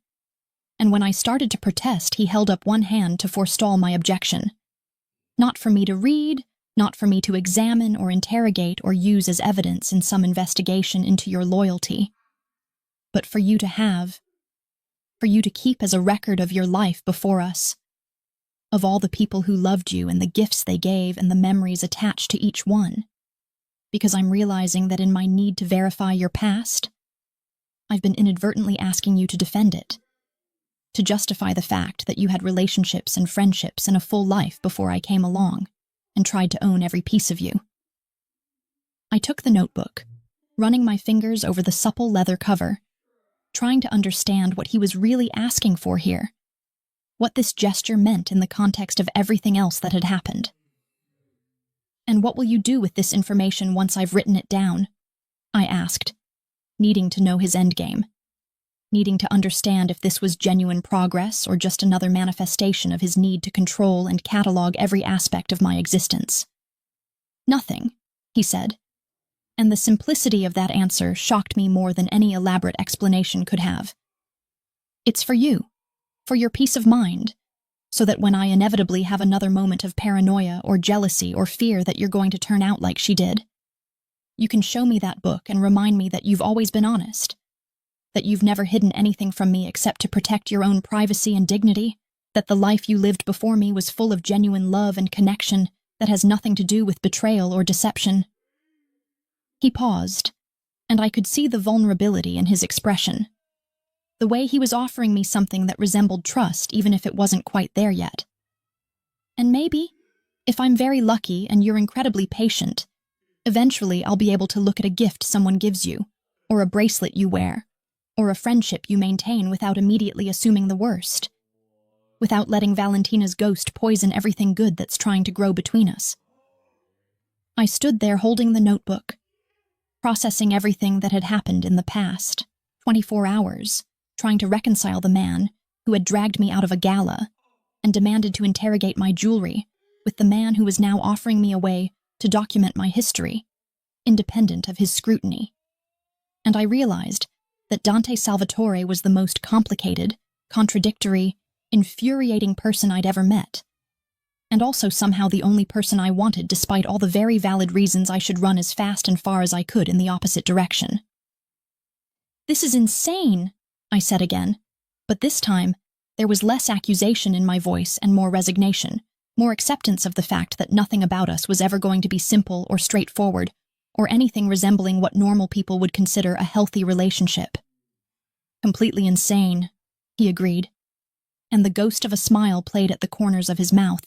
and when I started to protest, he held up one hand to forestall my objection. "Not for me to read, not for me to examine or interrogate or use as evidence in some investigation into your loyalty, but for you to have, for you to keep as a record of your life before us, of all the people who loved you and the gifts they gave and the memories attached to each one, because I'm realizing that in my need to verify your past, I've been inadvertently asking you to defend it, to justify the fact that you had relationships and friendships and a full life before I came along and tried to own every piece of you." I took the notebook, running my fingers over the supple leather cover, trying to understand what he was really asking for here, what this gesture meant in the context of everything else that had happened. "And what will you do with this information once I've written it down?" I asked, needing to know his endgame, needing to understand if this was genuine progress or just another manifestation of his need to control and catalog every aspect of my existence. "Nothing," he said, and the simplicity of that answer shocked me more than any elaborate explanation could have. "It's for you, for your peace of mind, so that when I inevitably have another moment of paranoia or jealousy or fear that you're going to turn out like she did, you can show me that book and remind me that you've always been honest, that you've never hidden anything from me except to protect your own privacy and dignity, that the life you lived before me was full of genuine love and connection that has nothing to do with betrayal or deception." He paused, and I could see the vulnerability in his expression, the way he was offering me something that resembled trust even if it wasn't quite there yet. "And maybe, if I'm very lucky and you're incredibly patient, eventually I'll be able to look at a gift someone gives you, or a bracelet you wear, or a friendship you maintain without immediately assuming the worst, without letting Valentina's ghost poison everything good that's trying to grow between us." I stood there holding the notebook, processing everything that had happened in the past 24 hours, trying to reconcile the man who had dragged me out of a gala and demanded to interrogate my jewelry with the man who was now offering me a way to document my history, independent of his scrutiny. And I realized that Dante Salvatore was the most complicated, contradictory, infuriating person I'd ever met, and also somehow the only person I wanted despite all the very valid reasons I should run as fast and far as I could in the opposite direction. "This is insane," I said again, but this time there was less accusation in my voice and more resignation, more acceptance of the fact that nothing about us was ever going to be simple or straightforward, or anything resembling what normal people would consider a healthy relationship. "Completely insane," he agreed, and the ghost of a smile played at the corners of his mouth,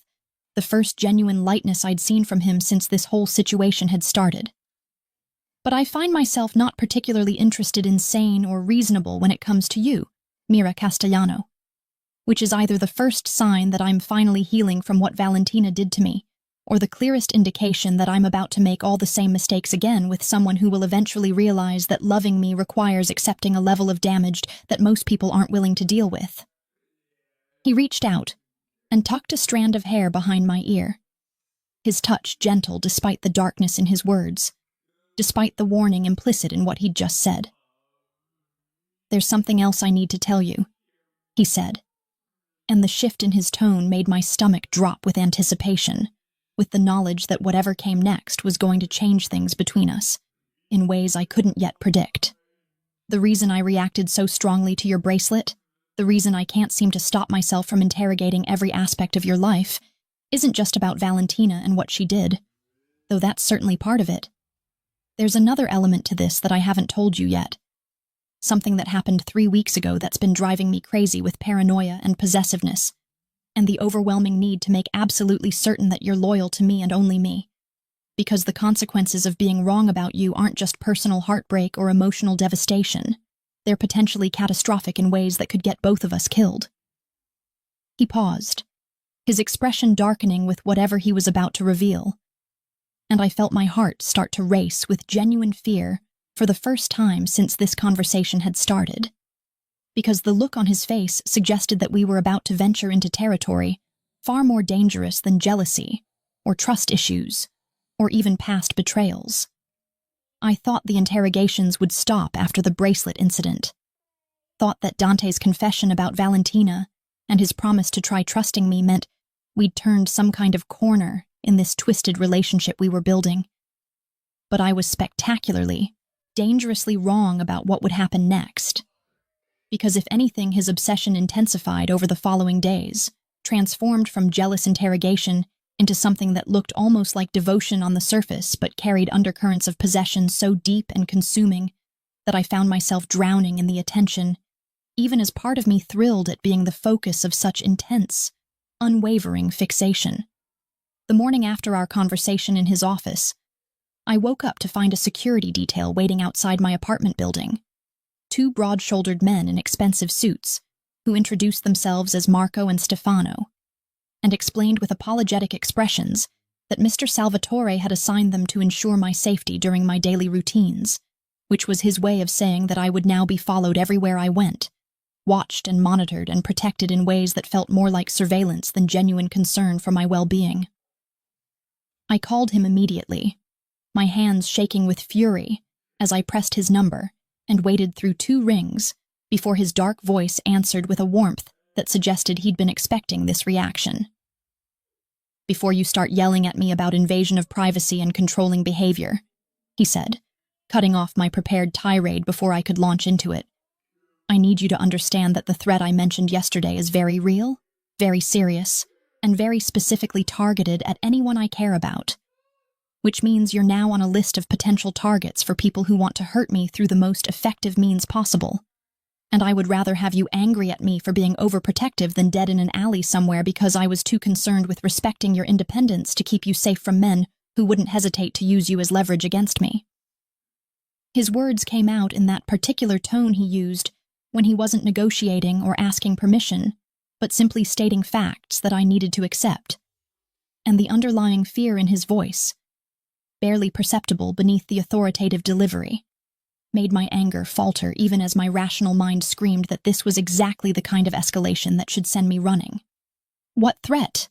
the first genuine lightness I'd seen from him since this whole situation had started. "But I find myself not particularly interested in sane or reasonable when it comes to you, Mira Castellano, which is either the first sign that I'm finally healing from what Valentina did to me, or the clearest indication that I'm about to make all the same mistakes again with someone who will eventually realize that loving me requires accepting a level of damage that most people aren't willing to deal with." He reached out and tucked a strand of hair behind my ear, his touch gentle despite the darkness in his words, despite the warning implicit in what he'd just said. "There's something else I need to tell you," he said, and the shift in his tone made my stomach drop with anticipation, with the knowledge that whatever came next was going to change things between us, in ways I couldn't yet predict. The reason I reacted so strongly to your bracelet, the reason I can't seem to stop myself from interrogating every aspect of your life, isn't just about Valentina and what she did, though that's certainly part of it. There's another element to this that I haven't told you yet. Something that happened 3 weeks ago that's been driving me crazy with paranoia and possessiveness, and the overwhelming need to make absolutely certain that you're loyal to me and only me. Because the consequences of being wrong about you aren't just personal heartbreak or emotional devastation. They're potentially catastrophic in ways that could get both of us killed. He paused, his expression darkening with whatever he was about to reveal, and I felt my heart start to race with genuine fear for the first time since this conversation had started. Because the look on his face suggested that we were about to venture into territory far more dangerous than jealousy, or trust issues, or even past betrayals. I thought the interrogations would stop after the bracelet incident. Thought that Dante's confession about Valentina and his promise to try trusting me meant we'd turned some kind of corner in this twisted relationship we were building. But I was spectacularly, dangerously wrong about what would happen next. Because if anything, his obsession intensified over the following days, transformed from jealous interrogation into something that looked almost like devotion on the surface but carried undercurrents of possession so deep and consuming that I found myself drowning in the attention, even as part of me thrilled at being the focus of such intense, unwavering fixation. The morning after our conversation in his office, I woke up to find a security detail waiting outside my apartment building. 2 broad-shouldered men in expensive suits, who introduced themselves as Marco and Stefano, and explained with apologetic expressions that Mr. Salvatore had assigned them to ensure my safety during my daily routines, which was his way of saying that I would now be followed everywhere I went, watched and monitored and protected in ways that felt more like surveillance than genuine concern for my well-being. I called him immediately, my hands shaking with fury as I pressed his number and waited through 2 rings before his dark voice answered with a warmth that suggested he'd been expecting this reaction. "Before you start yelling at me about invasion of privacy and controlling behavior," he said, cutting off my prepared tirade before I could launch into it, "I need you to understand that the threat I mentioned yesterday is very real, very serious, and very specifically targeted at anyone I care about. Which means you're now on a list of potential targets for people who want to hurt me through the most effective means possible. And I would rather have you angry at me for being overprotective than dead in an alley somewhere because I was too concerned with respecting your independence to keep you safe from men who wouldn't hesitate to use you as leverage against me." His words came out in that particular tone he used when he wasn't negotiating or asking permission, but simply stating facts that I needed to accept. And the underlying fear in his voice, barely perceptible beneath the authoritative delivery, made my anger falter even as my rational mind screamed that this was exactly the kind of escalation that should send me running. "What threat?"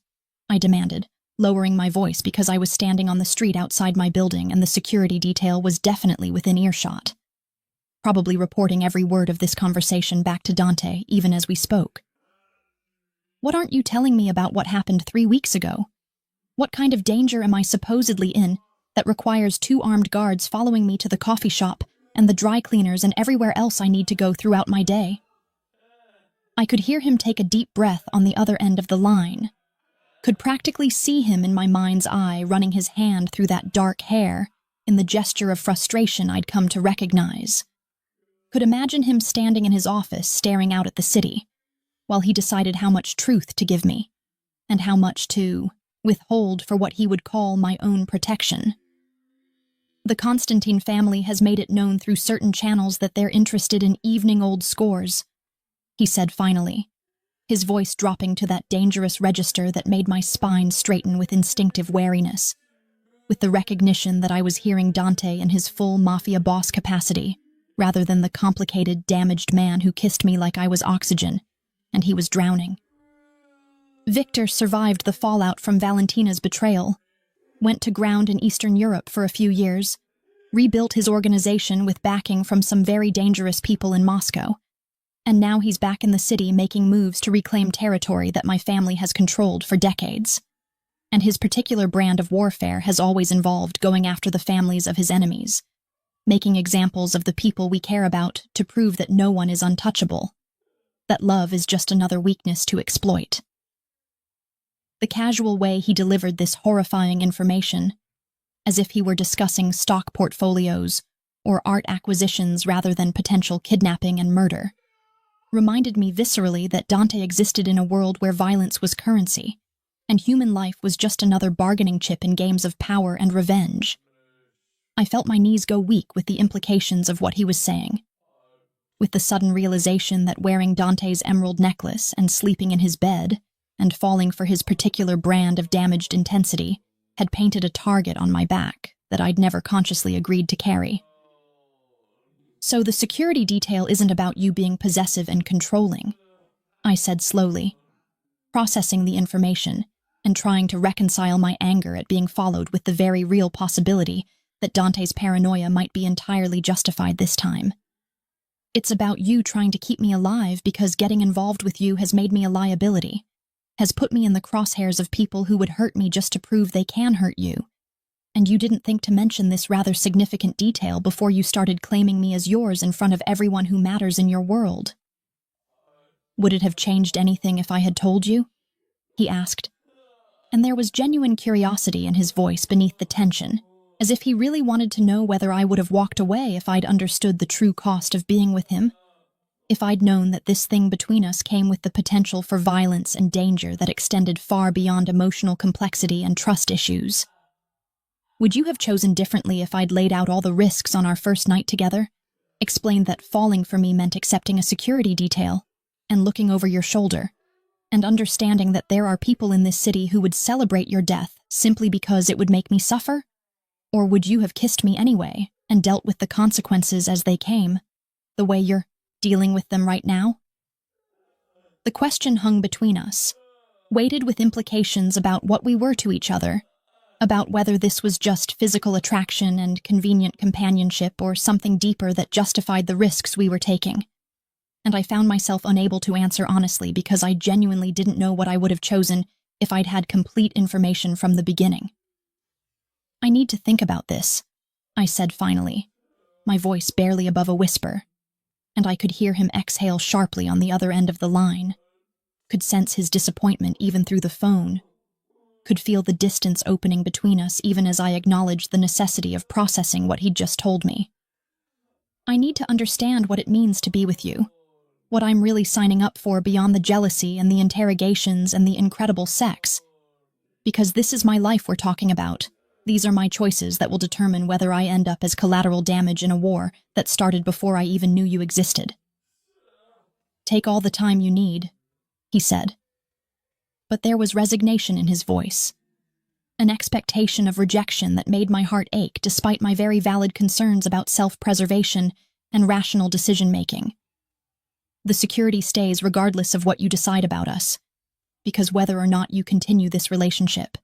I demanded, lowering my voice because I was standing on the street outside my building and the security detail was definitely within earshot, probably reporting every word of this conversation back to Dante even as we spoke. "What aren't you telling me about what happened 3 weeks ago? What kind of danger am I supposedly in that requires 2 armed guards following me to the coffee shop and the dry cleaners and everywhere else I need to go throughout my day?" I could hear him take a deep breath on the other end of the line, could practically see him in my mind's eye running his hand through that dark hair in the gesture of frustration I'd come to recognize. Could imagine him standing in his office staring out at the city, while he decided how much truth to give me, and how much to withhold for what he would call my own protection. "The Constantine family has made it known through certain channels that they're interested in evening old scores," he said finally, his voice dropping to that dangerous register that made my spine straighten with instinctive wariness, with the recognition that I was hearing Dante in his full Mafia boss capacity, rather than the complicated, damaged man who kissed me like I was oxygen, and he was drowning. Victor survived the fallout from Valentina's betrayal, went to ground in Eastern Europe for a few years, rebuilt his organization with backing from some very dangerous people in Moscow, and now he's back in the city making moves to reclaim territory that my family has controlled for decades. And his particular brand of warfare has always involved going after the families of his enemies, making examples of the people we care about to prove that no one is untouchable, that love is just another weakness to exploit. The casual way he delivered this horrifying information, as if he were discussing stock portfolios or art acquisitions rather than potential kidnapping and murder, reminded me viscerally that Dante existed in a world where violence was currency, and human life was just another bargaining chip in games of power and revenge. I felt my knees go weak with the implications of what he was saying, with the sudden realization that wearing Dante's emerald necklace and sleeping in his bed and falling for his particular brand of damaged intensity had painted a target on my back that I'd never consciously agreed to carry. So the security detail isn't about you being possessive and controlling, I said slowly, processing the information and trying to reconcile my anger at being followed with the very real possibility that Dante's paranoia might be entirely justified this time. It's about you trying to keep me alive because getting involved with you has made me a liability, has put me in the crosshairs of people who would hurt me just to prove they can hurt you. And you didn't think to mention this rather significant detail before you started claiming me as yours in front of everyone who matters in your world. Would it have changed anything if I had told you? He asked, and there was genuine curiosity in his voice beneath the tension, as if he really wanted to know whether I would have walked away if I'd understood the true cost of being with him, if I'd known that this thing between us came with the potential for violence and danger that extended far beyond emotional complexity and trust issues. Would you have chosen differently if I'd laid out all the risks on our first night together, explained that falling for me meant accepting a security detail, and looking over your shoulder, and understanding that there are people in this city who would celebrate your death simply because it would make me suffer? Or would you have kissed me anyway and dealt with the consequences as they came, the way you're dealing with them right now? The question hung between us, weighted with implications about what we were to each other, about whether this was just physical attraction and convenient companionship or something deeper that justified the risks we were taking. And I found myself unable to answer honestly because I genuinely didn't know what I would have chosen if I'd had complete information from the beginning. I need to think about this, I said finally, my voice barely above a whisper, and I could hear him exhale sharply on the other end of the line, could sense his disappointment even through the phone, could feel the distance opening between us even as I acknowledged the necessity of processing what he'd just told me. I need to understand what it means to be with you, what I'm really signing up for beyond the jealousy and the interrogations and the incredible sex. Because this is my life we're talking about. These are my choices that will determine whether I end up as collateral damage in a war that started before I even knew you existed. Take all the time you need, he said. But there was resignation in his voice, an expectation of rejection that made my heart ache despite my very valid concerns about self-preservation and rational decision-making. The security stays regardless of what you decide about us, because whether or not you continue this relationship,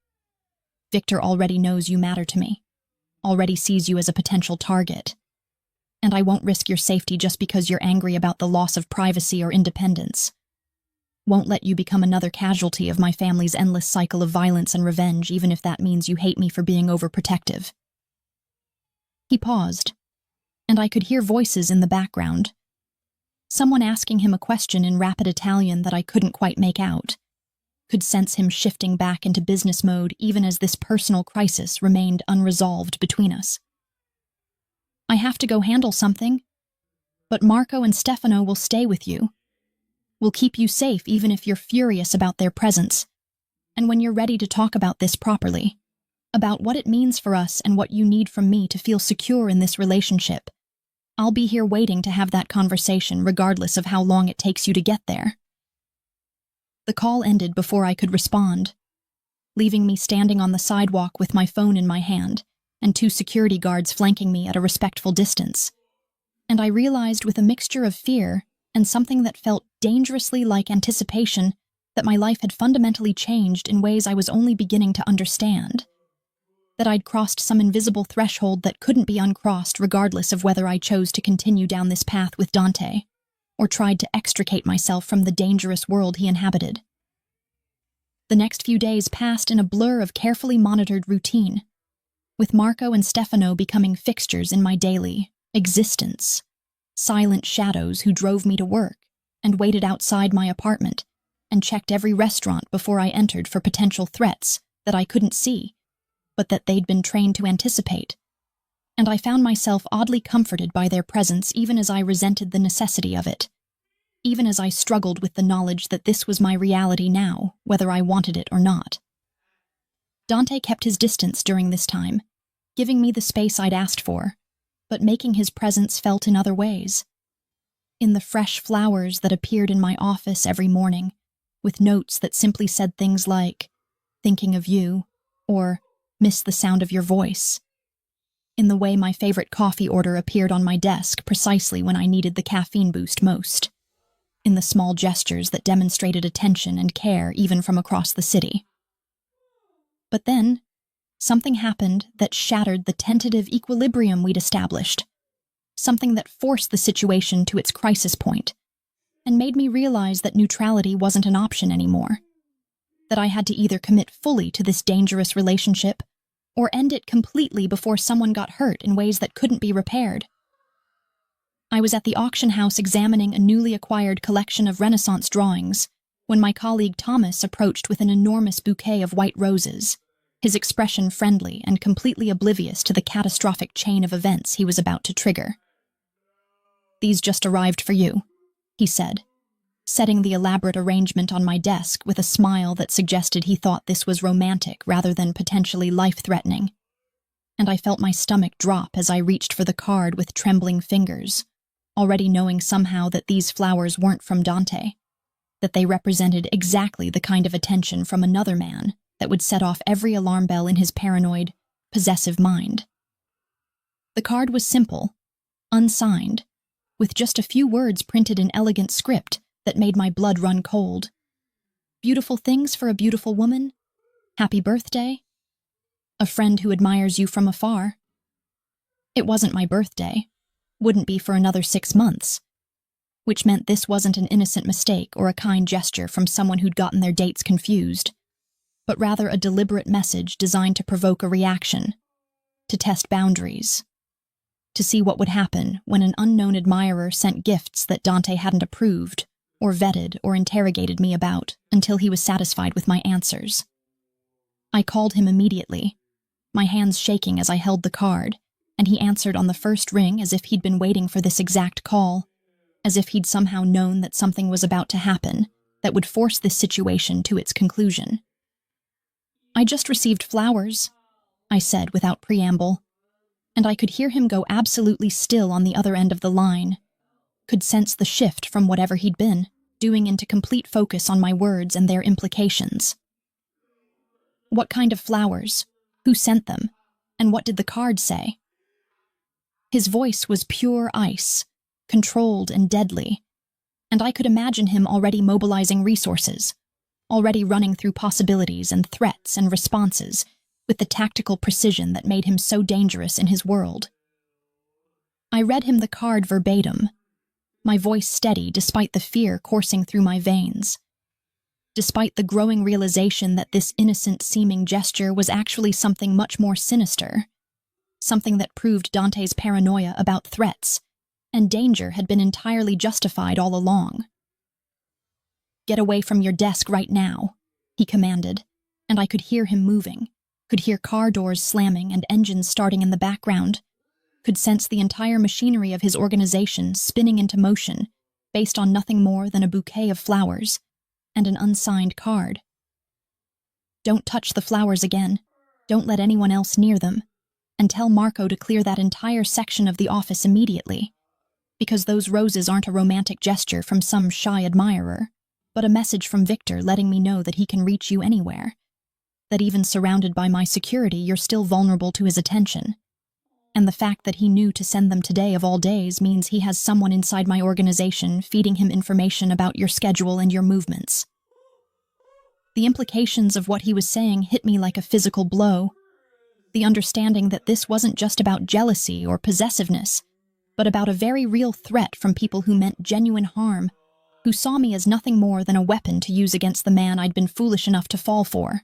Victor already knows you matter to me, already sees you as a potential target, and I won't risk your safety just because you're angry about the loss of privacy or independence. Won't let you become another casualty of my family's endless cycle of violence and revenge, even if that means you hate me for being overprotective. He paused, and I could hear voices in the background. Someone asking him a question in rapid Italian that I couldn't quite make out. Could sense him shifting back into business mode even as this personal crisis remained unresolved between us. I have to go handle something, but Marco and Stefano will stay with you. We'll keep you safe even if you're furious about their presence, and when you're ready to talk about this properly, about what it means for us and what you need from me to feel secure in this relationship, I'll be here waiting to have that conversation regardless of how long it takes you to get there. The call ended before I could respond, leaving me standing on the sidewalk with my phone in my hand and 2 security guards flanking me at a respectful distance. And I realized with a mixture of fear and something that felt dangerously like anticipation that my life had fundamentally changed in ways I was only beginning to understand. That I'd crossed some invisible threshold that couldn't be uncrossed regardless of whether I chose to continue down this path with Dante, or tried to extricate myself from the dangerous world he inhabited. The next few days passed in a blur of carefully monitored routine. with Marco and Stefano becoming fixtures in my daily existence, silent shadows who drove me to work and waited outside my apartment and checked every restaurant before I entered for potential threats that I couldn't see, but that they'd been trained to anticipate. And I found myself oddly comforted by their presence even as I resented the necessity of it, even as I struggled with the knowledge that this was my reality now, whether I wanted it or not. Dante kept his distance during this time, giving me the space I'd asked for, but making his presence felt in other ways. In the fresh flowers that appeared in my office every morning, with notes that simply said things like, "Thinking of you," or "Miss the sound of your voice." In the way my favorite coffee order appeared on my desk precisely when I needed the caffeine boost most. In the small gestures that demonstrated attention and care even from across the city. But then, something happened that shattered the tentative equilibrium we'd established. Something that forced the situation to its crisis point, and made me realize that neutrality wasn't an option anymore. That I had to either commit fully to this dangerous relationship or end it completely before someone got hurt in ways that couldn't be repaired. I was at the auction house examining a newly acquired collection of Renaissance drawings when my colleague Thomas approached with an enormous bouquet of white roses, his expression friendly and completely oblivious to the catastrophic chain of events he was about to trigger. "These just arrived for you," he said, setting the elaborate arrangement on my desk with a smile that suggested he thought this was romantic rather than potentially life-threatening. And I felt my stomach drop as I reached for the card with trembling fingers, already knowing somehow that these flowers weren't from Dante, that they represented exactly the kind of attention from another man that would set off every alarm bell in his paranoid, possessive mind. The card was simple, unsigned, with just a few words printed in elegant script that made my blood run cold. "Beautiful things for a beautiful woman. Happy birthday. A friend who admires you from afar." It wasn't my birthday. Wouldn't be for another 6 months. Which meant this wasn't an innocent mistake or a kind gesture from someone who'd gotten their dates confused, but rather a deliberate message designed to provoke a reaction, to test boundaries, to see what would happen when an unknown admirer sent gifts that Dante hadn't approved, or vetted or interrogated me about until he was satisfied with my answers. I called him immediately, my hands shaking as I held the card, and he answered on the first ring as if he'd been waiting for this exact call, as if he'd somehow known that something was about to happen that would force this situation to its conclusion. "I just received flowers," I said without preamble, and I could hear him go absolutely still on the other end of the line, could sense the shift from whatever he'd been doing into complete focus on my words and their implications. "What kind of flowers? Who sent them? And what did the card say?" His voice was pure ice, controlled and deadly, and I could imagine him already mobilizing resources, already running through possibilities and threats and responses with the tactical precision that made him so dangerous in his world. I read him the card verbatim, my voice steady despite the fear coursing through my veins, despite the growing realization that this innocent-seeming gesture was actually something much more sinister, something that proved Dante's paranoia about threats and danger had been entirely justified all along. "Get away from your desk right now," he commanded, and I could hear him moving, could hear car doors slamming and engines starting in the background, could sense the entire machinery of his organization spinning into motion based on nothing more than a bouquet of flowers and an unsigned card. "Don't touch the flowers again. Don't let anyone else near them. And tell Marco to clear that entire section of the office immediately, because those roses aren't a romantic gesture from some shy admirer, but a message from Victor letting me know that he can reach you anywhere, that even surrounded by my security you're still vulnerable to his attention. And the fact that he knew to send them today of all days means he has someone inside my organization feeding him information about your schedule and your movements." The implications of what he was saying hit me like a physical blow. The understanding that this wasn't just about jealousy or possessiveness, but about a very real threat from people who meant genuine harm, who saw me as nothing more than a weapon to use against the man I'd been foolish enough to fall for.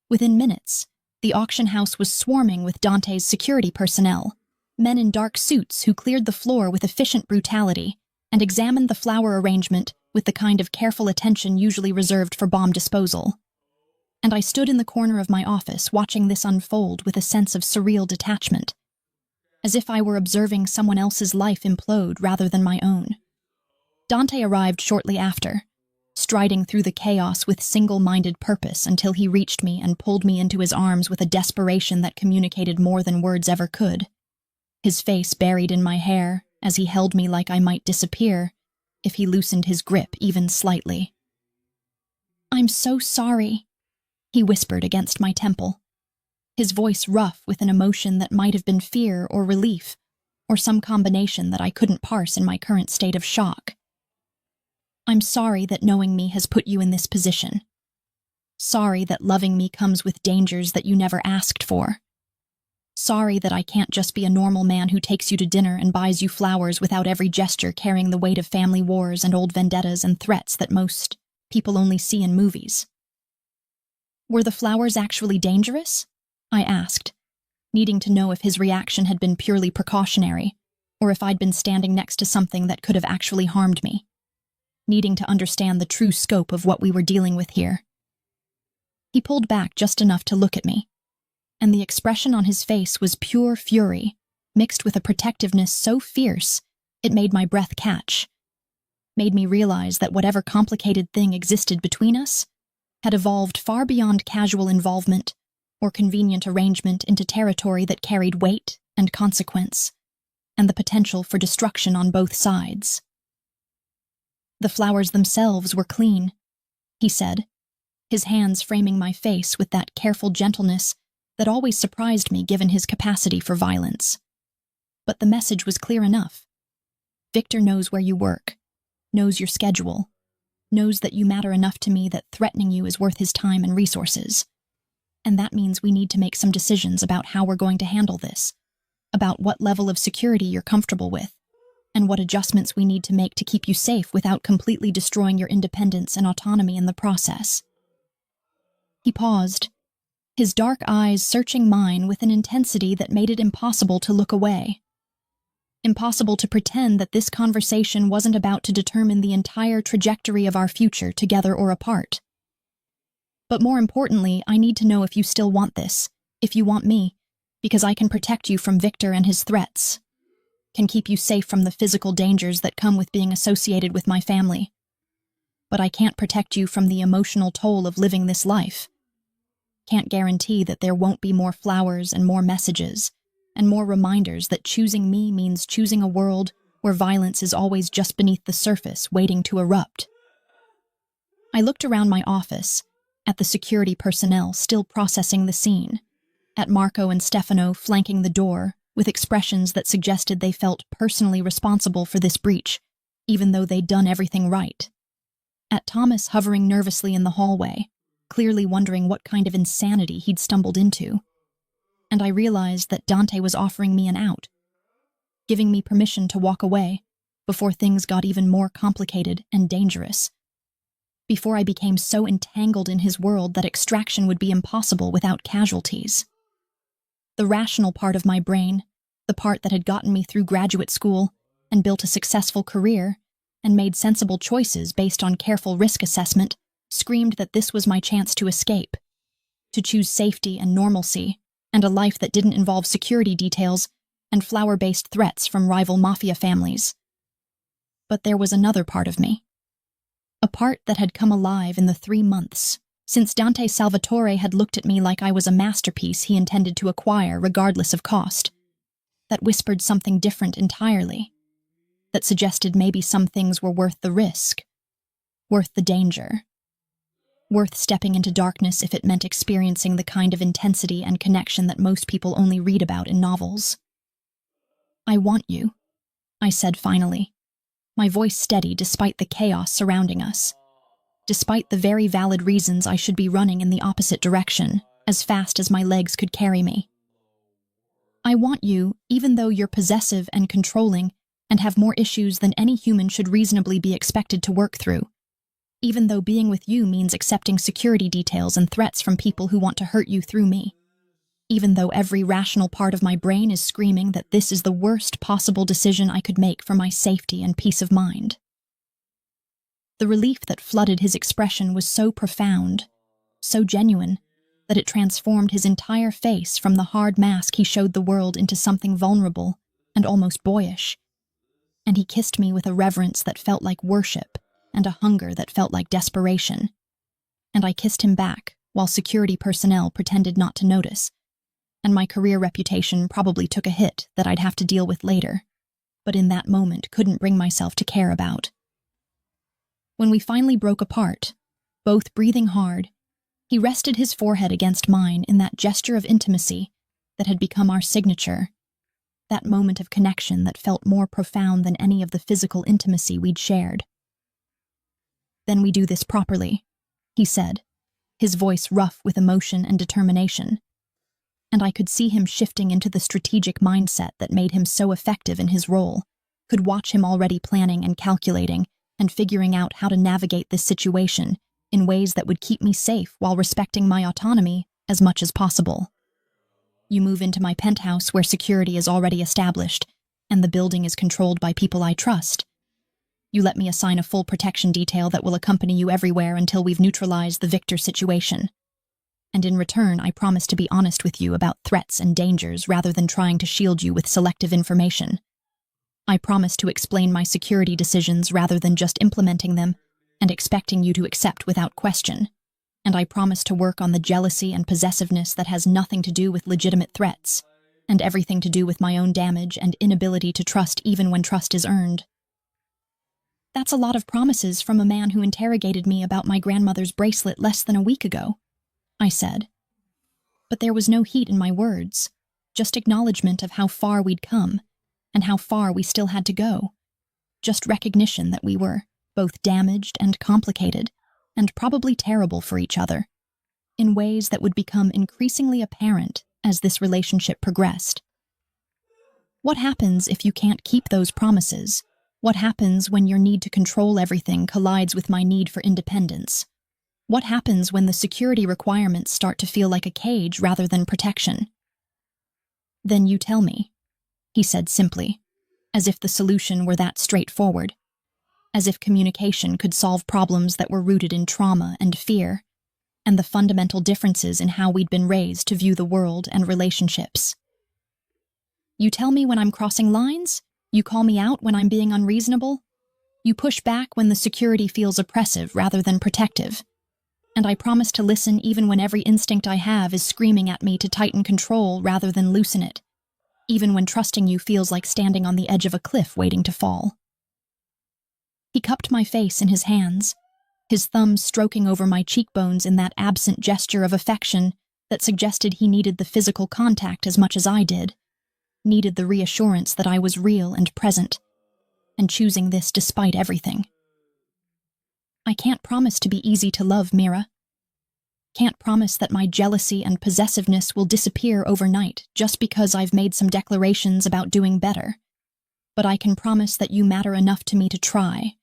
Within minutes, The auction house was swarming with Dante's security personnel, men in dark suits who cleared the floor with efficient brutality and examined the flower arrangement with the kind of careful attention usually reserved for bomb disposal. And I stood in the corner of my office watching this unfold with a sense of surreal detachment, as if I were observing someone else's life implode rather than my own. Dante arrived shortly after, striding through the chaos with single-minded purpose until he reached me and pulled me into his arms with a desperation that communicated more than words ever could. His face buried in my hair as he held me like I might disappear if he loosened his grip even slightly. "I'm so sorry," he whispered against my temple, his voice rough with an emotion that might have been fear or relief, or some combination that I couldn't parse in my current state of shock. "I'm sorry that knowing me has put you in this position. Sorry that loving me comes with dangers that you never asked for. Sorry that I can't just be a normal man who takes you to dinner and buys you flowers without every gesture carrying the weight of family wars and old vendettas and threats that most people only see in movies." "Were the flowers actually dangerous?" I asked, needing to know if his reaction had been purely precautionary, or if I'd been standing next to something that could have actually harmed me, needing to understand the true scope of what we were dealing with here. He pulled back just enough to look at me, and the expression on his face was pure fury, mixed with a protectiveness so fierce it made my breath catch, made me realize that whatever complicated thing existed between us had evolved far beyond casual involvement or convenient arrangement into territory that carried weight and consequence, and the potential for destruction on both sides. "The flowers themselves were clean," he said, his hands framing my face with that careful gentleness that always surprised me given his capacity for violence. But the message was clear enough. Victor knows where you work, knows your schedule, knows that you matter enough to me that threatening you is worth his time and resources. And that means we need to make some decisions about how we're going to handle this, about what level of security you're comfortable with, and what adjustments we need to make to keep you safe without completely destroying your independence and autonomy in the process." He paused, his dark eyes searching mine with an intensity that made it impossible to look away. Impossible to pretend that this conversation wasn't about to determine the entire trajectory of our future together or apart. "But more importantly, I need to know if you still want this, if you want me, because I can protect you from Victor and his threats, can keep you safe from the physical dangers that come with being associated with my family. But I can't protect you from the emotional toll of living this life. Can't guarantee that there won't be more flowers and more messages, and more reminders that choosing me means choosing a world where violence is always just beneath the surface, waiting to erupt." I looked around my office, at the security personnel still processing the scene, at Marco and Stefano flanking the door with expressions that suggested they felt personally responsible for this breach, even though they'd done everything right, at Thomas hovering nervously in the hallway, clearly wondering what kind of insanity he'd stumbled into. And I realized that Dante was offering me an out, giving me permission to walk away before things got even more complicated and dangerous, before I became so entangled in his world that extraction would be impossible without casualties. The rational part of my brain, the part that had gotten me through graduate school and built a successful career and made sensible choices based on careful risk assessment, screamed that this was my chance to escape, to choose safety and normalcy, and a life that didn't involve security details and flower-based threats from rival Mafia families. But there was another part of me, a part that had come alive in the 3 months since Dante Salvatore had looked at me like I was a masterpiece he intended to acquire regardless of cost, that whispered something different entirely, that suggested maybe some things were worth the risk, worth the danger, worth stepping into darkness if it meant experiencing the kind of intensity and connection that most people only read about in novels. "I want you," I said finally, my voice steady despite the chaos surrounding us, despite the very valid reasons I should be running in the opposite direction, as fast as my legs could carry me. "I want you, even though you're possessive and controlling and have more issues than any human should reasonably be expected to work through. Even though being with you means accepting security details and threats from people who want to hurt you through me. even though every rational part of my brain is screaming that this is the worst possible decision I could make for my safety and peace of mind. The relief that flooded his expression was so profound, so genuine, that it transformed his entire face from the hard mask he showed the world into something vulnerable and almost boyish. And he kissed me with a reverence that felt like worship and a hunger that felt like desperation. And I kissed him back while security personnel pretended not to notice, and my career reputation probably took a hit that I'd have to deal with later, but in that moment couldn't bring myself to care about. When we finally broke apart, both breathing hard, he rested his forehead against mine in that gesture of intimacy that had become our signature, that moment of connection that felt more profound than any of the physical intimacy we'd shared. "Then we do this properly," he said, his voice rough with emotion and determination. And I could see him shifting into the strategic mindset that made him so effective in his role, could watch him already planning and calculating and figuring out how to navigate this situation in ways that would keep me safe while respecting my autonomy as much as possible. "You move into my penthouse where security is already established, and the building is controlled by people I trust. You let me assign a full protection detail that will accompany you everywhere until we've neutralized the Victor situation. And in return, I promise to be honest with you about threats and dangers rather than trying to shield you with selective information. I promise to explain my security decisions rather than just implementing them and expecting you to accept without question. And I promise to work on the jealousy and possessiveness that has nothing to do with legitimate threats, and everything to do with my own damage and inability to trust even when trust is earned." "That's a lot of promises from a man who interrogated me about my grandmother's bracelet less than a week ago," I said. But there was no heat in my words, just acknowledgement of how far we'd come, and how far we still had to go. Just recognition that we were both damaged and complicated, and probably terrible for each other, in ways that would become increasingly apparent as this relationship progressed. What happens if you can't keep those promises? What happens when your need to control everything collides with my need for independence? What happens when the security requirements start to feel like a cage rather than protection? "Then you tell me," he said simply, as if the solution were that straightforward, as if communication could solve problems that were rooted in trauma and fear, and the fundamental differences in how we'd been raised to view the world and relationships. "You tell me when I'm crossing lines? You call me out when I'm being unreasonable? You push back when the security feels oppressive rather than protective. And I promise to listen even when every instinct I have is screaming at me to tighten control rather than loosen it, even when trusting you feels like standing on the edge of a cliff waiting to fall." He cupped my face in his hands, his thumbs stroking over my cheekbones in that absent gesture of affection that suggested he needed the physical contact as much as I did, needed the reassurance that I was real and present, and choosing this despite everything. "I can't promise to be easy to love, Mira. Can't promise that my jealousy and possessiveness will disappear overnight just because I've made some declarations about doing better. But I can promise that you matter enough to me to try,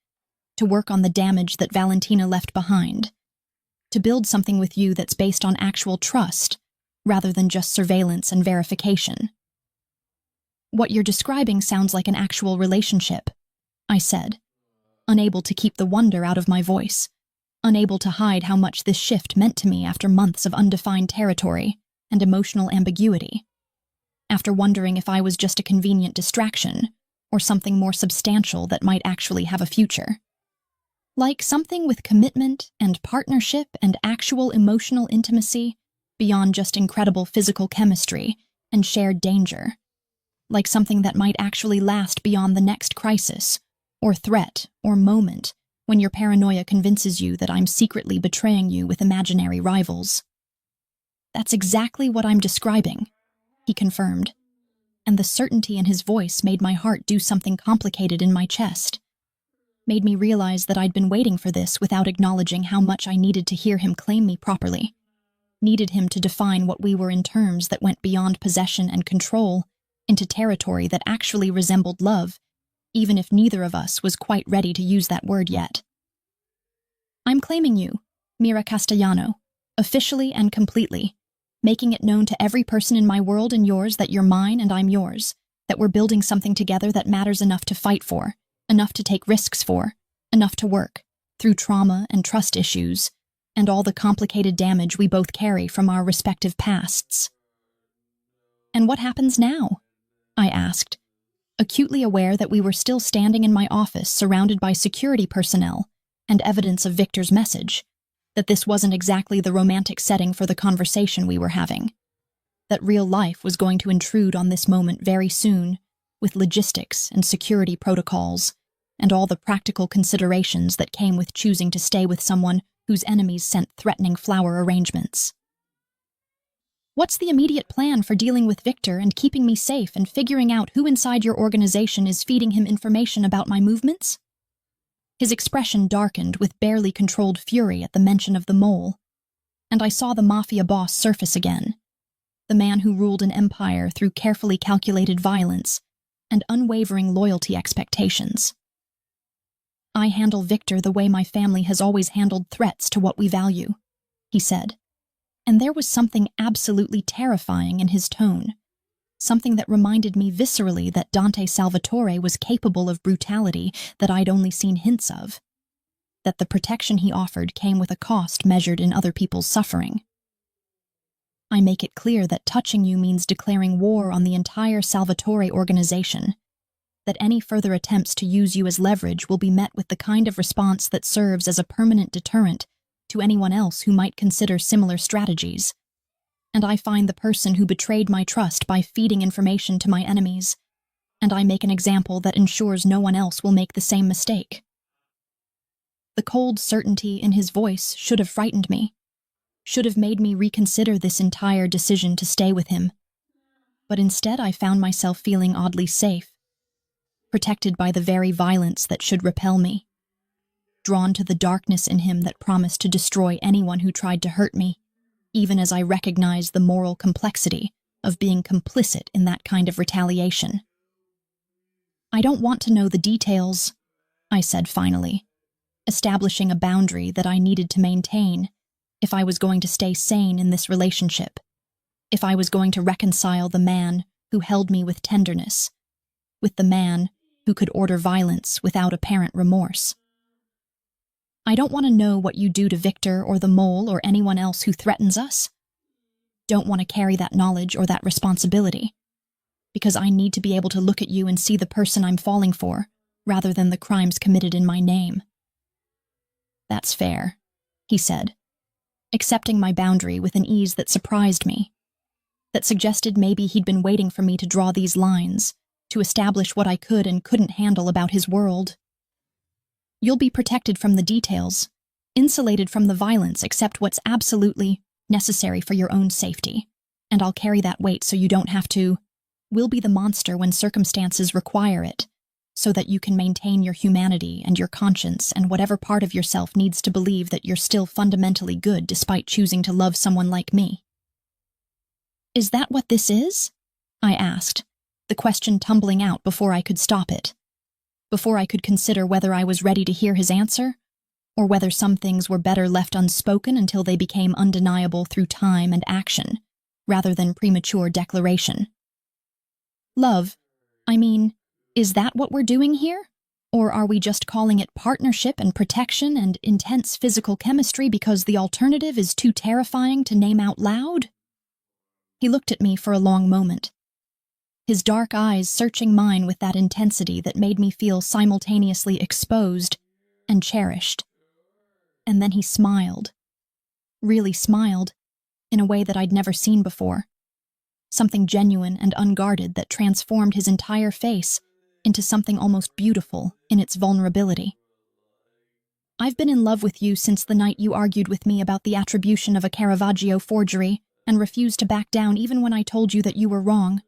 to work on the damage that Valentina left behind, to build something with you that's based on actual trust rather than just surveillance and verification." "What you're describing sounds like an actual relationship," I said, unable to keep the wonder out of my voice, unable to hide how much this shift meant to me after months of undefined territory and emotional ambiguity, after wondering if I was just a convenient distraction or something more substantial that might actually have a future. Like something with commitment and partnership and actual emotional intimacy beyond just incredible physical chemistry and shared danger. Like something that might actually last beyond the next crisis, or threat, or moment when your paranoia convinces you that I'm secretly betraying you with imaginary rivals. "That's exactly what I'm describing," he confirmed, and the certainty in his voice made my heart do something complicated in my chest, made me realize that I'd been waiting for this without acknowledging how much I needed to hear him claim me properly, needed him to define what we were in terms that went beyond possession and control into territory that actually resembled love, even if neither of us was quite ready to use that word yet. "I'm claiming you, Mira Castellano, officially and completely, making it known to every person in my world and yours that you're mine and I'm yours, that we're building something together that matters enough to fight for, enough to take risks for, enough to work, through trauma and trust issues, and all the complicated damage we both carry from our respective pasts. And what happens now? I asked, acutely aware that we were still standing in my office surrounded by security personnel and evidence of Victor's message, that this wasn't exactly the romantic setting for the conversation we were having, that real life was going to intrude on this moment very soon, with logistics and security protocols, and all the practical considerations that came with choosing to stay with someone whose enemies sent threatening flower arrangements. What's the immediate plan for dealing with Victor and keeping me safe and figuring out who inside your organization is feeding him information about my movements? His expression darkened with barely controlled fury at the mention of the mole, and I saw the Mafia boss surface again, the man who ruled an empire through carefully calculated violence and unwavering loyalty expectations. I handle Victor the way my family has always handled threats to what we value, he said, and there was something absolutely terrifying in his tone, something that reminded me viscerally that Dante Salvatore was capable of brutality that I'd only seen hints of, that the protection he offered came with a cost measured in other people's suffering. I make it clear that touching you means declaring war on the entire Salvatore organization, that any further attempts to use you as leverage will be met with the kind of response that serves as a permanent deterrent to anyone else who might consider similar strategies. And I find the person who betrayed my trust by feeding information to my enemies, and I make an example that ensures no one else will make the same mistake. The cold certainty in his voice should have frightened me, should have made me reconsider this entire decision to stay with him. But instead I found myself feeling oddly safe, protected by the very violence that should repel me, drawn to the darkness in him that promised to destroy anyone who tried to hurt me, even as I recognized the moral complexity of being complicit in that kind of retaliation. I don't want to know the details, I said finally, establishing a boundary that I needed to maintain if I was going to stay sane in this relationship, if I was going to reconcile the man who held me with tenderness, with the man who could order violence without apparent remorse. I don't want to know what you do to Victor or the mole or anyone else who threatens us. Don't want to carry that knowledge or that responsibility, because I need to be able to look at you and see the person I'm falling for, rather than the crimes committed in my name. That's fair, he said, accepting my boundary with an ease that surprised me, that suggested maybe he'd been waiting for me to draw these lines, to establish what I could and couldn't handle about his world. You'll be protected from the details, insulated from the violence except what's absolutely necessary for your own safety, and I'll carry that weight so you don't have to. We'll be the monster when circumstances require it, so that you can maintain your humanity and your conscience and whatever part of yourself needs to believe that you're still fundamentally good despite choosing to love someone like me. Is that what this is? I asked, the question tumbling out before I could stop it, before I could consider whether I was ready to hear his answer, or whether some things were better left unspoken until they became undeniable through time and action, rather than premature declaration. Love, I mean, is that what we're doing here? Or are we just calling it partnership and protection and intense physical chemistry because the alternative is too terrifying to name out loud? He looked at me for a long moment, his dark eyes searching mine with that intensity that made me feel simultaneously exposed and cherished. And then he smiled, really smiled, in a way that I'd never seen before, something genuine and unguarded that transformed his entire face into something almost beautiful in its vulnerability. I've been in love with you since the night you argued with me about the attribution of a Caravaggio forgery and refused to back down even when I told you that you were wrong.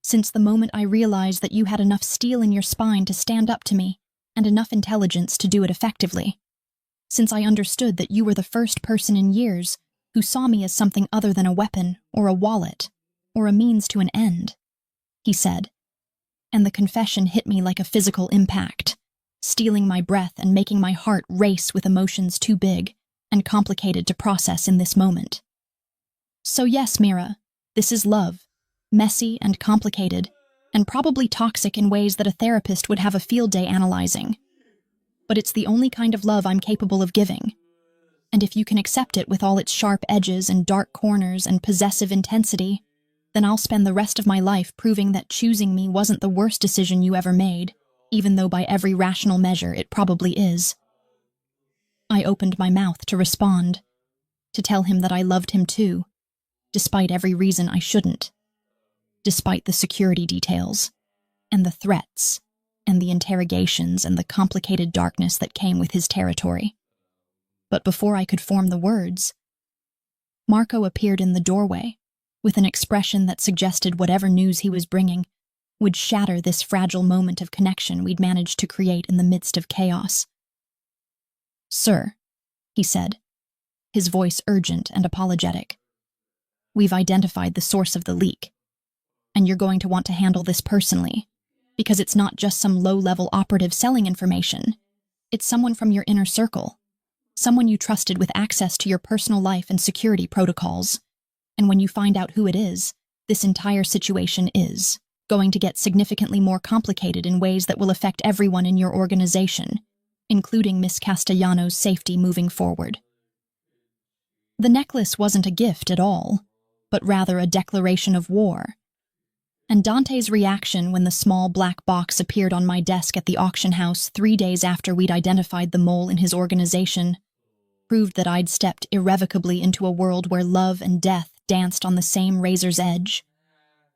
Since the moment I realized that you had enough steel in your spine to stand up to me and enough intelligence to do it effectively. Since I understood that you were the first person in years who saw me as something other than a weapon or a wallet or a means to an end, he said, and the confession hit me like a physical impact, stealing my breath and making my heart race with emotions too big and complicated to process in this moment. So yes, Mira, this is love. Messy and complicated, and probably toxic in ways that a therapist would have a field day analyzing. But it's the only kind of love I'm capable of giving. And if you can accept it with all its sharp edges and dark corners and possessive intensity, then I'll spend the rest of my life proving that choosing me wasn't the worst decision you ever made, even though by every rational measure it probably is. I opened my mouth to respond, to tell him that I loved him too, despite every reason I shouldn't, despite the security details, and the threats, and the interrogations and the complicated darkness that came with his territory. But before I could form the words, Marco appeared in the doorway, with an expression that suggested whatever news he was bringing would shatter this fragile moment of connection we'd managed to create in the midst of chaos. "Sir," he said, his voice urgent and apologetic, "we've identified the source of the leak, and you're going to want to handle this personally, because it's not just some low-level operative selling information. It's someone from your inner circle, someone you trusted with access to your personal life and security protocols. And when you find out who it is, this entire situation is going to get significantly more complicated in ways that will affect everyone in your organization, including Miss Castellanos' safety moving forward." The necklace wasn't a gift at all, but rather a declaration of war. And Dante's reaction when the small black box appeared on my desk at the auction house 3 days after we'd identified the mole in his organization proved that I'd stepped irrevocably into a world where love and death danced on the same razor's edge,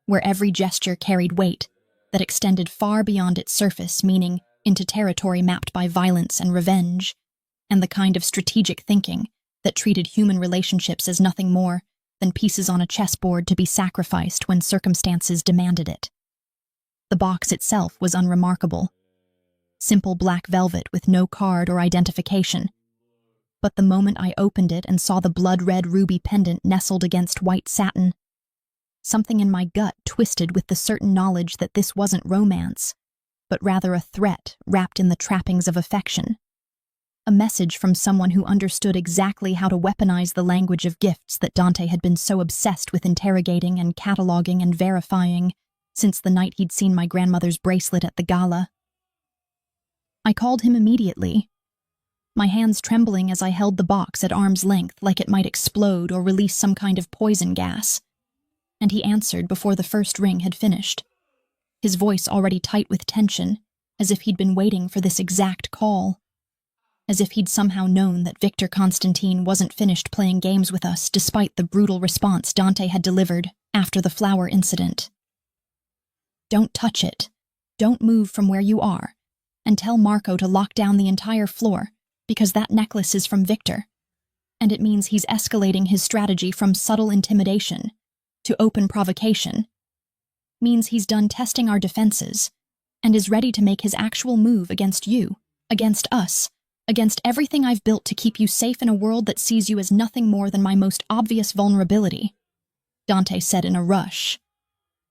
where every gesture carried weight that extended far beyond its surface, meaning into territory mapped by violence and revenge, and the kind of strategic thinking that treated human relationships as nothing more than pieces on a chessboard to be sacrificed when circumstances demanded it. The box itself was unremarkable. Simple black velvet with no card or identification. But the moment I opened it and saw the blood-red ruby pendant nestled against white satin, something in my gut twisted with the certain knowledge that this wasn't romance, but rather a threat wrapped in the trappings of affection. A message from someone who understood exactly how to weaponize the language of gifts that Dante had been so obsessed with interrogating and cataloging and verifying since the night he'd seen my grandmother's bracelet at the gala. I called him immediately, my hands trembling as I held the box at arm's length like it might explode or release some kind of poison gas. And he answered before the first ring had finished, his voice already tight with tension, as if he'd been waiting for this exact call. As if he'd somehow known that Victor Constantine wasn't finished playing games with us despite the brutal response Dante had delivered after the flower incident. "Don't touch it. Don't move from where you are. And tell Marco to lock down the entire floor, because that necklace is from Victor. And it means he's escalating his strategy from subtle intimidation to open provocation. Means he's done testing our defenses and is ready to make his actual move against you, against us, against everything I've built to keep you safe in a world that sees you as nothing more than my most obvious vulnerability," Dante said in a rush.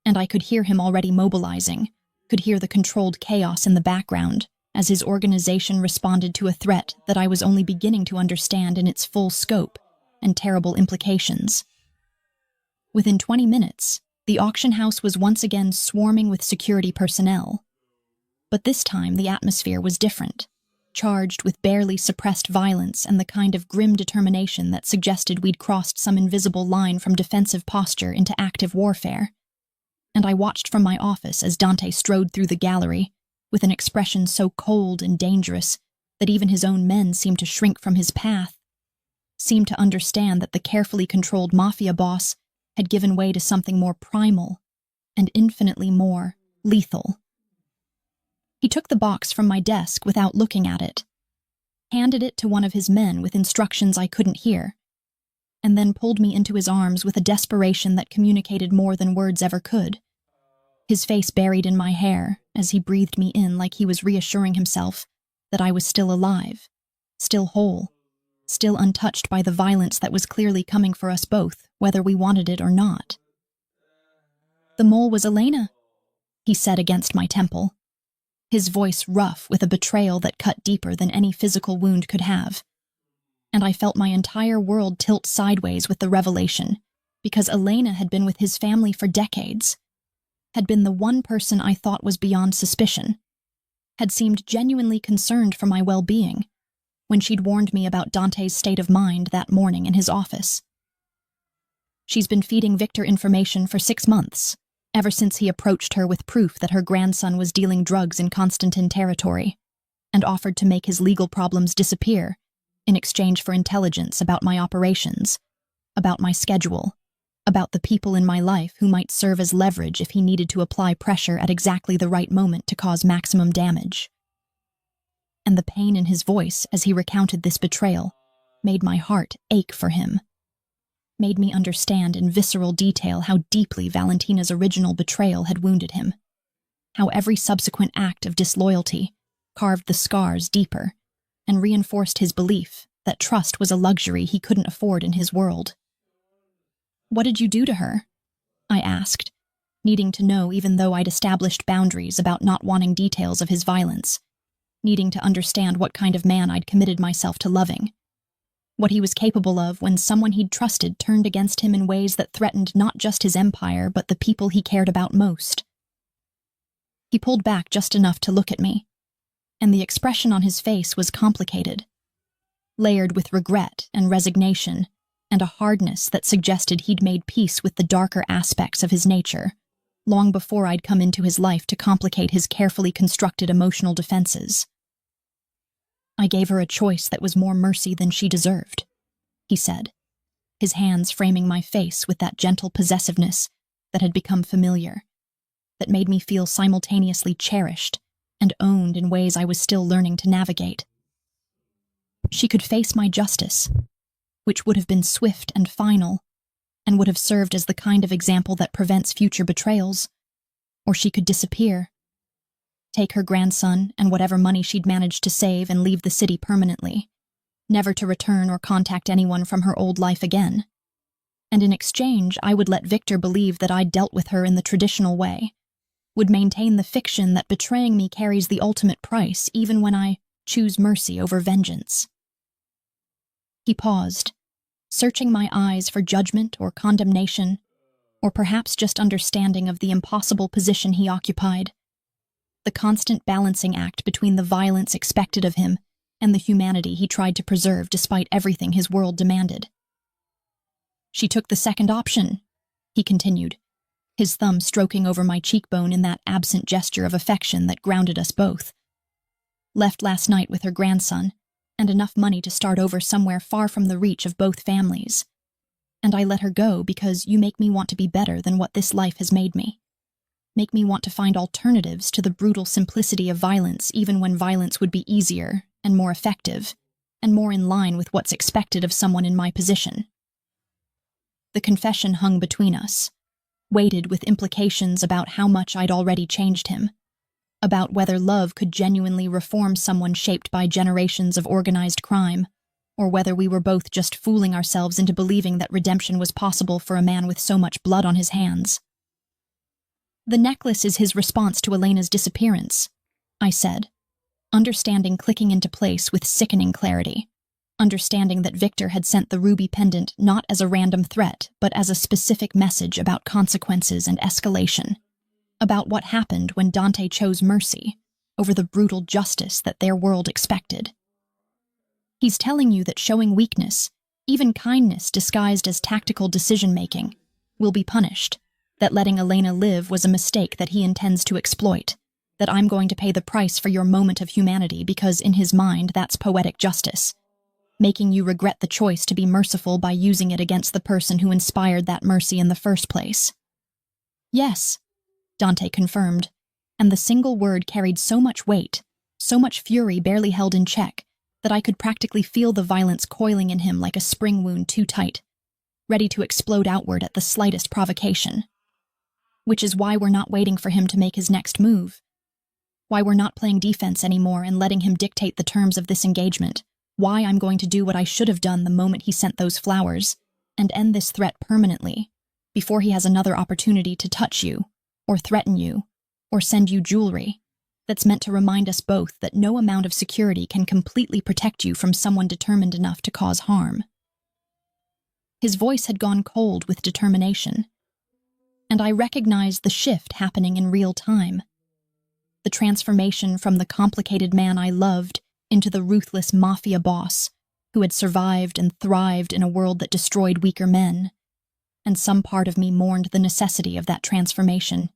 And I could hear him already mobilizing, could hear the controlled chaos in the background as his organization responded to a threat that I was only beginning to understand in its full scope and terrible implications. Within 20 minutes, the auction house was once again swarming with security personnel. But this time the atmosphere was different, charged with barely suppressed violence and the kind of grim determination that suggested we'd crossed some invisible line from defensive posture into active warfare. And I watched from my office as Dante strode through the gallery, with an expression so cold and dangerous that even his own men seemed to shrink from his path, seemed to understand that the carefully controlled Mafia boss had given way to something more primal and infinitely more lethal. He took the box from my desk without looking at it, handed it to one of his men with instructions I couldn't hear, and then pulled me into his arms with a desperation that communicated more than words ever could. His face buried in my hair as he breathed me in like he was reassuring himself that I was still alive, still whole, still untouched by the violence that was clearly coming for us both, whether we wanted it or not. "The mole was Elena," he said against my temple, his voice rough with a betrayal that cut deeper than any physical wound could have. And I felt my entire world tilt sideways with the revelation, because Elena had been with his family for decades, had been the one person I thought was beyond suspicion, had seemed genuinely concerned for my well-being when she'd warned me about Dante's state of mind that morning in his office. She's been feeding Victor information for 6 months, ever since he approached her with proof that her grandson was dealing drugs in Constantine territory, and offered to make his legal problems disappear in exchange for intelligence about my operations, about my schedule, about the people in my life who might serve as leverage if he needed to apply pressure at exactly the right moment to cause maximum damage. And the pain in his voice as he recounted this betrayal made my heart ache for him, made me understand in visceral detail how deeply Valentina's original betrayal had wounded him, how every subsequent act of disloyalty carved the scars deeper and reinforced his belief that trust was a luxury he couldn't afford in his world. "What did you do to her?" I asked, needing to know even though I'd established boundaries about not wanting details of his violence, needing to understand what kind of man I'd committed myself to loving, what he was capable of when someone he'd trusted turned against him in ways that threatened not just his empire but the people he cared about most. He pulled back just enough to look at me, and the expression on his face was complicated, layered with regret and resignation, and a hardness that suggested he'd made peace with the darker aspects of his nature, long before I'd come into his life to complicate his carefully constructed emotional defenses. "I gave her a choice that was more mercy than she deserved," he said, his hands framing my face with that gentle possessiveness that had become familiar, that made me feel simultaneously cherished and owned in ways I was still learning to navigate. She could face my justice, which would have been swift and final, and would have served as the kind of example that prevents future betrayals, or she could disappear, take her grandson and whatever money she'd managed to save and leave the city permanently, never to return or contact anyone from her old life again. And in exchange, I would let Victor believe that I'd dealt with her in the traditional way, would maintain the fiction that betraying me carries the ultimate price even when I choose mercy over vengeance. He paused, searching my eyes for judgment or condemnation, or perhaps just understanding of the impossible position he occupied, the constant balancing act between the violence expected of him and the humanity he tried to preserve despite everything his world demanded. "She took the second option," he continued, his thumb stroking over my cheekbone in that absent gesture of affection that grounded us both. "Left last night with her grandson, and enough money to start over somewhere far from the reach of both families. And I let her go because you make me want to be better than what this life has made me. Make me want to find alternatives to the brutal simplicity of violence even when violence would be easier and more effective, and more in line with what's expected of someone in my position." The confession hung between us, weighted with implications about how much I'd already changed him, about whether love could genuinely reform someone shaped by generations of organized crime, or whether we were both just fooling ourselves into believing that redemption was possible for a man with so much blood on his hands. "The necklace is his response to Elena's disappearance," I said, understanding clicking into place with sickening clarity, understanding that Victor had sent the ruby pendant not as a random threat, but as a specific message about consequences and escalation, about what happened when Dante chose mercy over the brutal justice that their world expected. "He's telling you that showing weakness, even kindness disguised as tactical decision-making, will be punished, that letting Elena live was a mistake that he intends to exploit, that I'm going to pay the price for your moment of humanity because in his mind that's poetic justice, making you regret the choice to be merciful by using it against the person who inspired that mercy in the first place." "Yes," Dante confirmed, and the single word carried so much weight, so much fury barely held in check, that I could practically feel the violence coiling in him like a spring wound too tight, ready to explode outward at the slightest provocation. Which is why we're not waiting for him to make his next move, why we're not playing defense anymore and letting him dictate the terms of this engagement, why I'm going to do what I should have done the moment he sent those flowers, and end this threat permanently, before he has another opportunity to touch you, or threaten you, or send you jewelry, that's meant to remind us both that no amount of security can completely protect you from someone determined enough to cause harm. His voice had gone cold with determination, and I recognized the shift happening in real time. The transformation from the complicated man I loved into the ruthless Mafia boss who had survived and thrived in a world that destroyed weaker men. And some part of me mourned the necessity of that transformation,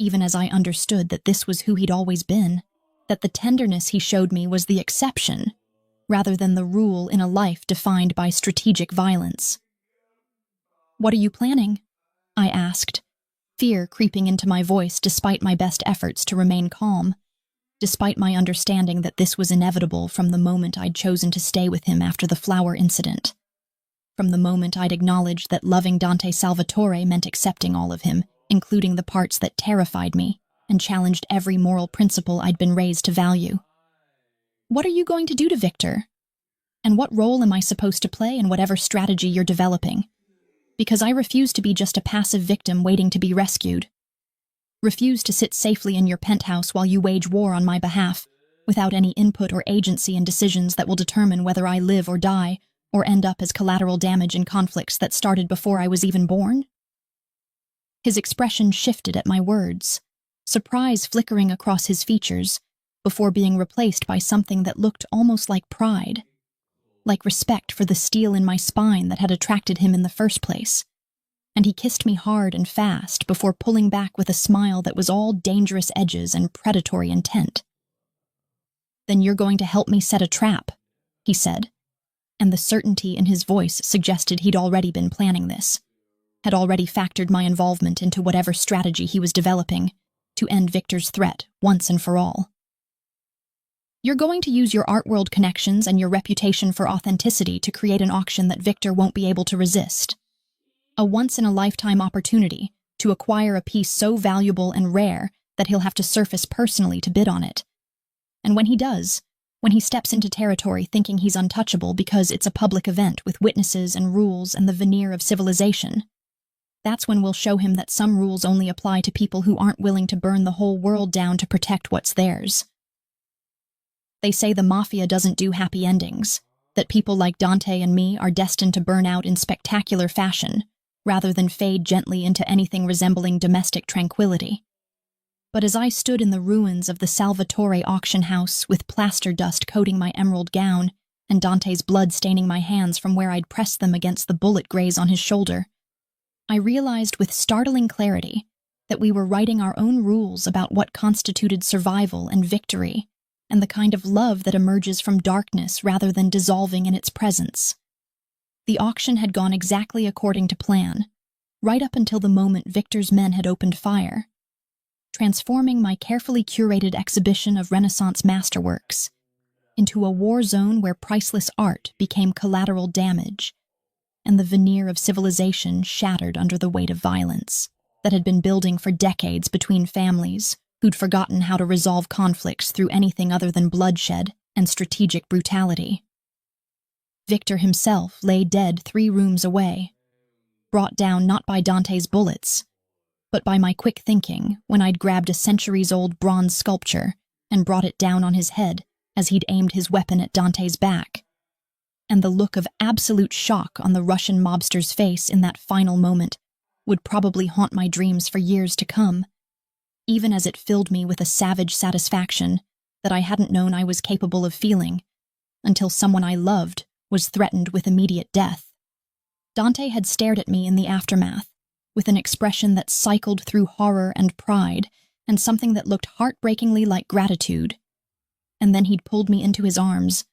even as I understood that this was who he'd always been, that the tenderness he showed me was the exception, rather than the rule in a life defined by strategic violence. "What are you planning?" I asked, fear creeping into my voice despite my best efforts to remain calm, despite my understanding that this was inevitable from the moment I'd chosen to stay with him after the flower incident. From the moment I'd acknowledged that loving Dante Salvatore meant accepting all of him, including the parts that terrified me and challenged every moral principle I'd been raised to value. "What are you going to do to Victor? And what role am I supposed to play in whatever strategy you're developing? Because I refuse to be just a passive victim waiting to be rescued. Refuse to sit safely in your penthouse while you wage war on my behalf, without any input or agency in decisions that will determine whether I live or die, or end up as collateral damage in conflicts that started before I was even born?" His expression shifted at my words, surprise flickering across his features, before being replaced by something that looked almost like pride, like respect for the steel in my spine that had attracted him in the first place. And he kissed me hard and fast before pulling back with a smile that was all dangerous edges and predatory intent. "Then you're going to help me set a trap," he said, and the certainty in his voice suggested he'd already been planning this, had already factored my involvement into whatever strategy he was developing to end Victor's threat once and for all. "You're going to use your art world connections and your reputation for authenticity to create an auction that Victor won't be able to resist. A once-in-a-lifetime opportunity to acquire a piece so valuable and rare that he'll have to surface personally to bid on it. And when he does, when he steps into territory thinking he's untouchable because it's a public event with witnesses and rules and the veneer of civilization, that's when we'll show him that some rules only apply to people who aren't willing to burn the whole world down to protect what's theirs. They say the Mafia doesn't do happy endings, that people like Dante and me are destined to burn out in spectacular fashion, rather than fade gently into anything resembling domestic tranquility. But as I stood in the ruins of the Salvatore auction house with plaster dust coating my emerald gown and Dante's blood staining my hands from where I'd pressed them against the bullet graze on his shoulder, I realized with startling clarity that we were writing our own rules about what constituted survival and victory, and the kind of love that emerges from darkness rather than dissolving in its presence. The auction had gone exactly according to plan, right up until the moment Victor's men had opened fire, transforming my carefully curated exhibition of Renaissance masterworks into a war zone where priceless art became collateral damage, and the veneer of civilization shattered under the weight of violence that had been building for decades between families who'd forgotten how to resolve conflicts through anything other than bloodshed and strategic brutality. Victor himself lay dead 3 rooms away, brought down not by Dante's bullets, but by my quick thinking when I'd grabbed a centuries-old bronze sculpture and brought it down on his head as he'd aimed his weapon at Dante's back. And the look of absolute shock on the Russian mobster's face in that final moment would probably haunt my dreams for years to come, even as it filled me with a savage satisfaction that I hadn't known I was capable of feeling until someone I loved was threatened with immediate death. Dante had stared at me in the aftermath, with an expression that cycled through horror and pride and something that looked heartbreakingly like gratitude. And then he'd pulled me into his arms,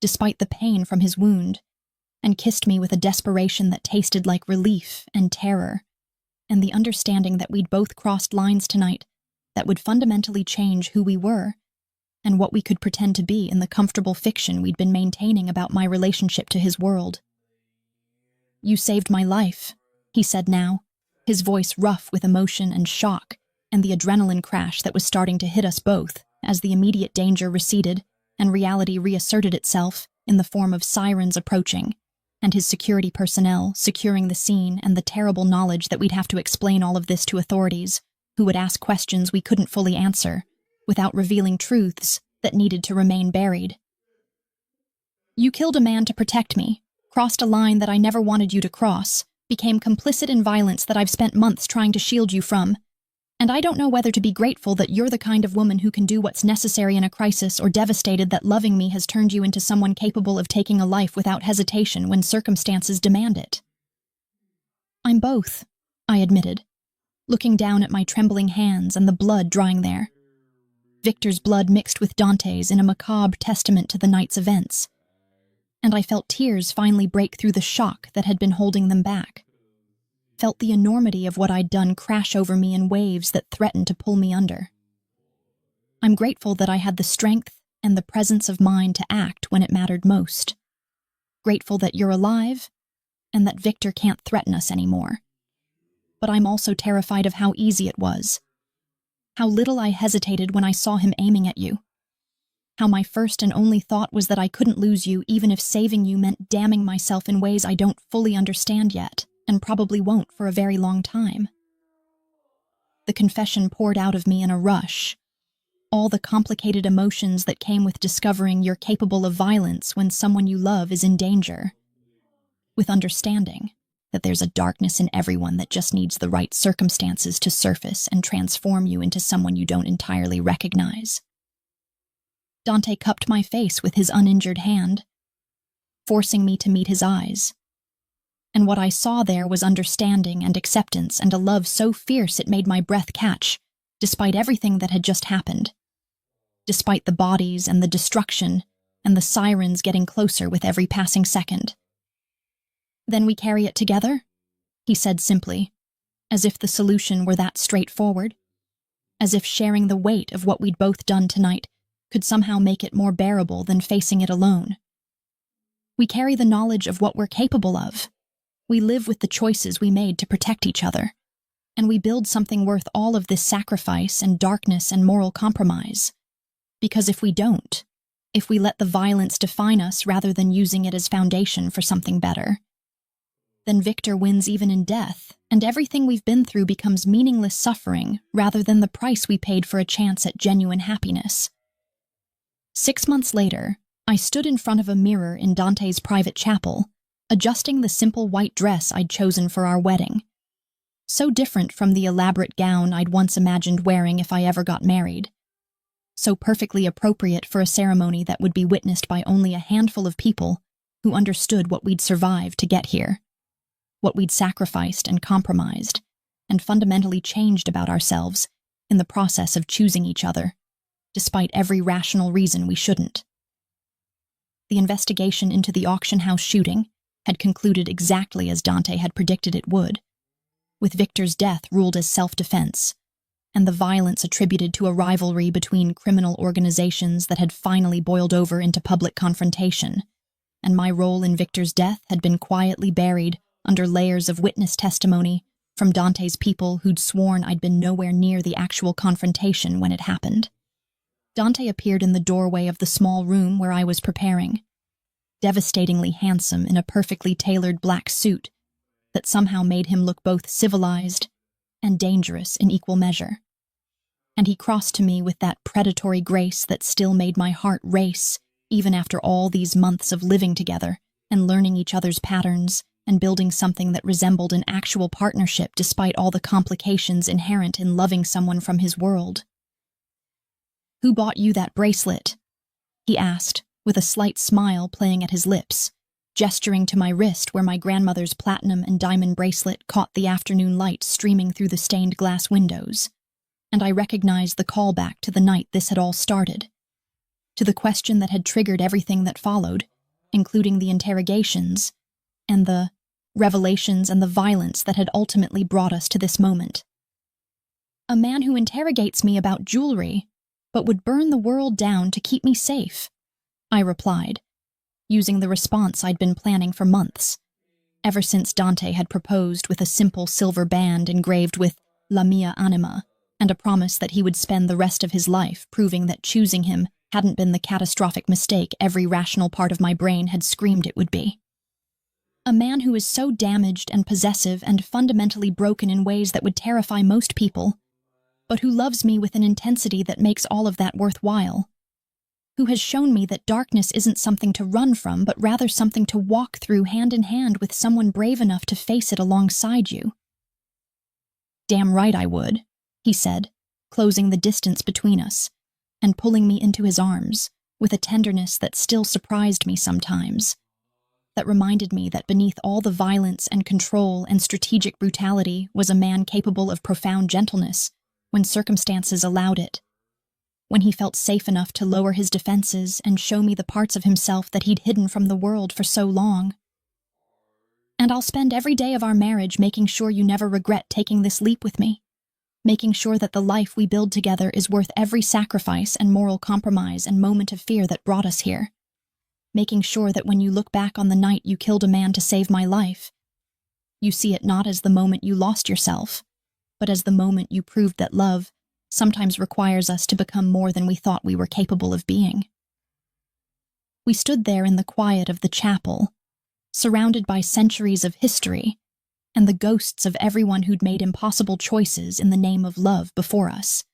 despite the pain from his wound, and kissed me with a desperation that tasted like relief and terror, and the understanding that we'd both crossed lines tonight that would fundamentally change who we were and what we could pretend to be in the comfortable fiction we'd been maintaining about my relationship to his world. "You saved my life," he said now, his voice rough with emotion and shock and the adrenaline crash that was starting to hit us both as the immediate danger receded and reality reasserted itself in the form of sirens approaching and his security personnel securing the scene and the terrible knowledge that we'd have to explain all of this to authorities who would ask questions we couldn't fully answer without revealing truths that needed to remain buried. "You killed a man to protect me," crossed a line that I never wanted you to cross, became complicit in violence that I've spent months trying to shield you from. And I don't know whether to be grateful that you're the kind of woman who can do what's necessary in a crisis, or devastated that loving me has turned you into someone capable of taking a life without hesitation when circumstances demand it. I'm both, I admitted, looking down at my trembling hands and the blood drying there. Victor's blood mixed with Dante's in a macabre testament to the night's events. And I felt tears finally break through the shock that had been holding them back. Felt the enormity of what I'd done crash over me in waves that threatened to pull me under. I'm grateful that I had the strength and the presence of mind to act when it mattered most. Grateful that you're alive, and that Victor can't threaten us anymore. But I'm also terrified of how easy it was. How little I hesitated when I saw him aiming at you. How my first and only thought was that I couldn't lose you, even if saving you meant damning myself in ways I don't fully understand yet, and probably won't for a very long time. The confession poured out of me in a rush. All the complicated emotions that came with discovering you're capable of violence when someone you love is in danger. With understanding that there's a darkness in everyone that just needs the right circumstances to surface and transform you into someone you don't entirely recognize. Dante cupped my face with his uninjured hand, forcing me to meet his eyes. And what I saw there was understanding and acceptance and a love so fierce it made my breath catch, despite everything that had just happened. Despite the bodies and the destruction and the sirens getting closer with every passing second. Then we carry it together? He said simply, as if the solution were that straightforward. As if sharing the weight of what we'd both done tonight could somehow make it more bearable than facing it alone. We carry the knowledge of what we're capable of. We live with the choices we made to protect each other. And we build something worth all of this sacrifice and darkness and moral compromise. Because if we don't, if we let the violence define us rather than using it as foundation for something better, then Victor wins even in death, and everything we've been through becomes meaningless suffering rather than the price we paid for a chance at genuine happiness. 6 months later, I stood in front of a mirror in Dante's private chapel, adjusting the simple white dress I'd chosen for our wedding. So different from the elaborate gown I'd once imagined wearing if I ever got married. So perfectly appropriate for a ceremony that would be witnessed by only a handful of people who understood what we'd survived to get here. What we'd sacrificed and compromised, and fundamentally changed about ourselves in the process of choosing each other, despite every rational reason we shouldn't. The investigation into the auction house shooting had concluded exactly as Dante had predicted it would, with Victor's death ruled as self-defense, and the violence attributed to a rivalry between criminal organizations that had finally boiled over into public confrontation, and my role in Victor's death had been quietly buried under layers of witness testimony from Dante's people who'd sworn I'd been nowhere near the actual confrontation when it happened. Dante appeared in the doorway of the small room where I was preparing, devastatingly handsome in a perfectly tailored black suit that somehow made him look both civilized and dangerous in equal measure. And he crossed to me with that predatory grace that still made my heart race, even after all these months of living together and learning each other's patterns and building something that resembled an actual partnership despite all the complications inherent in loving someone from his world. "Who bought you that bracelet?" he asked, with a slight smile playing at his lips, gesturing to my wrist where my grandmother's platinum and diamond bracelet caught the afternoon light streaming through the stained glass windows, and I recognized the callback to the night this had all started, to the question that had triggered everything that followed, including the interrogations, and the revelations and the violence that had ultimately brought us to this moment. "A man who interrogates me about jewelry, but would burn the world down to keep me safe," I replied, using the response I'd been planning for months, ever since Dante had proposed with a simple silver band engraved with La Mia Anima, and a promise that he would spend the rest of his life proving that choosing him hadn't been the catastrophic mistake every rational part of my brain had screamed it would be. A man who is so damaged and possessive and fundamentally broken in ways that would terrify most people, but who loves me with an intensity that makes all of that worthwhile. who has shown me that darkness isn't something to run from, but rather something to walk through hand in hand with someone brave enough to face it alongside you. "Damn right I would," he said, closing the distance between us, and pulling me into his arms with a tenderness that still surprised me sometimes, that reminded me that beneath all the violence and control and strategic brutality was a man capable of profound gentleness when circumstances allowed it, when he felt safe enough to lower his defenses and show me the parts of himself that he'd hidden from the world for so long. "And I'll spend every day of our marriage making sure you never regret taking this leap with me, making sure that the life we build together is worth every sacrifice and moral compromise and moment of fear that brought us here, making sure that when you look back on the night you killed a man to save my life, you see it not as the moment you lost yourself, but as the moment you proved that love sometimes requires us to become more than we thought we were capable of being." We stood there in the quiet of the chapel, surrounded by centuries of history and the ghosts of everyone who'd made impossible choices in the name of love before us.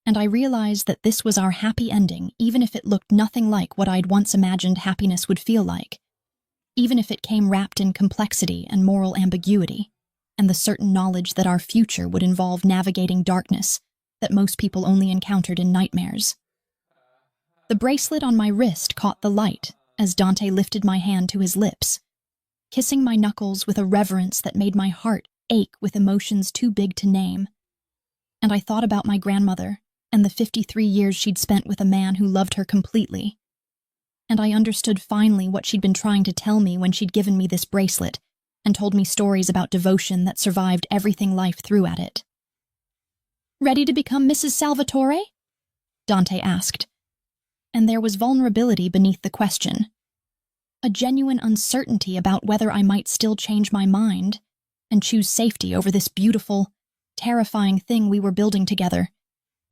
And I realized that this was our happy ending, even if it looked nothing like what I'd once imagined happiness would feel like, even if it came wrapped in complexity and moral ambiguity, and the certain knowledge that our future would involve navigating darkness that most people only encountered in nightmares. The bracelet on my wrist caught the light as Dante lifted my hand to his lips, kissing my knuckles with a reverence that made my heart ache with emotions too big to name. And I thought about my grandmother and the 53 years she'd spent with a man who loved her completely. And I understood finally what she'd been trying to tell me when she'd given me this bracelet and told me stories about devotion that survived everything life threw at it. "Ready to become Mrs. Salvatore?" Dante asked. And there was vulnerability beneath the question. A genuine uncertainty about whether I might still change my mind and choose safety over this beautiful, terrifying thing we were building together,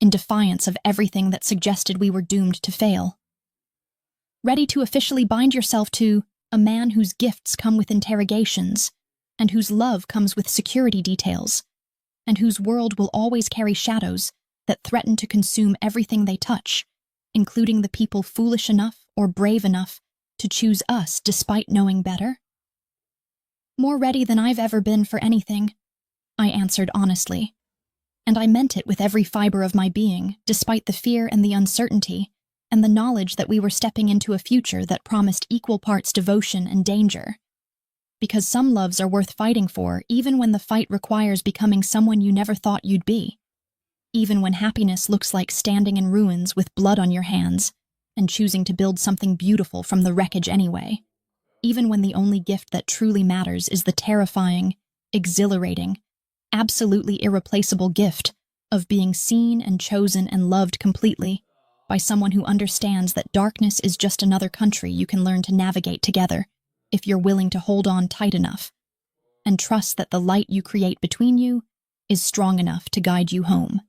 in defiance of everything that suggested we were doomed to fail. "Ready to officially bind yourself to a man whose gifts come with interrogations, and whose love comes with security details, and whose world will always carry shadows that threaten to consume everything they touch, including the people foolish enough or brave enough to choose us despite knowing better?" "More ready than I've ever been for anything," I answered honestly. And I meant it with every fiber of my being, despite the fear and the uncertainty, and the knowledge that we were stepping into a future that promised equal parts devotion and danger. Because some loves are worth fighting for, even when the fight requires becoming someone you never thought you'd be. Even when happiness looks like standing in ruins with blood on your hands, and choosing to build something beautiful from the wreckage anyway. Even when the only gift that truly matters is the terrifying, exhilarating, absolutely irreplaceable gift of being seen and chosen and loved completely by someone who understands that darkness is just another country you can learn to navigate together if you're willing to hold on tight enough and trust that the light you create between you is strong enough to guide you home.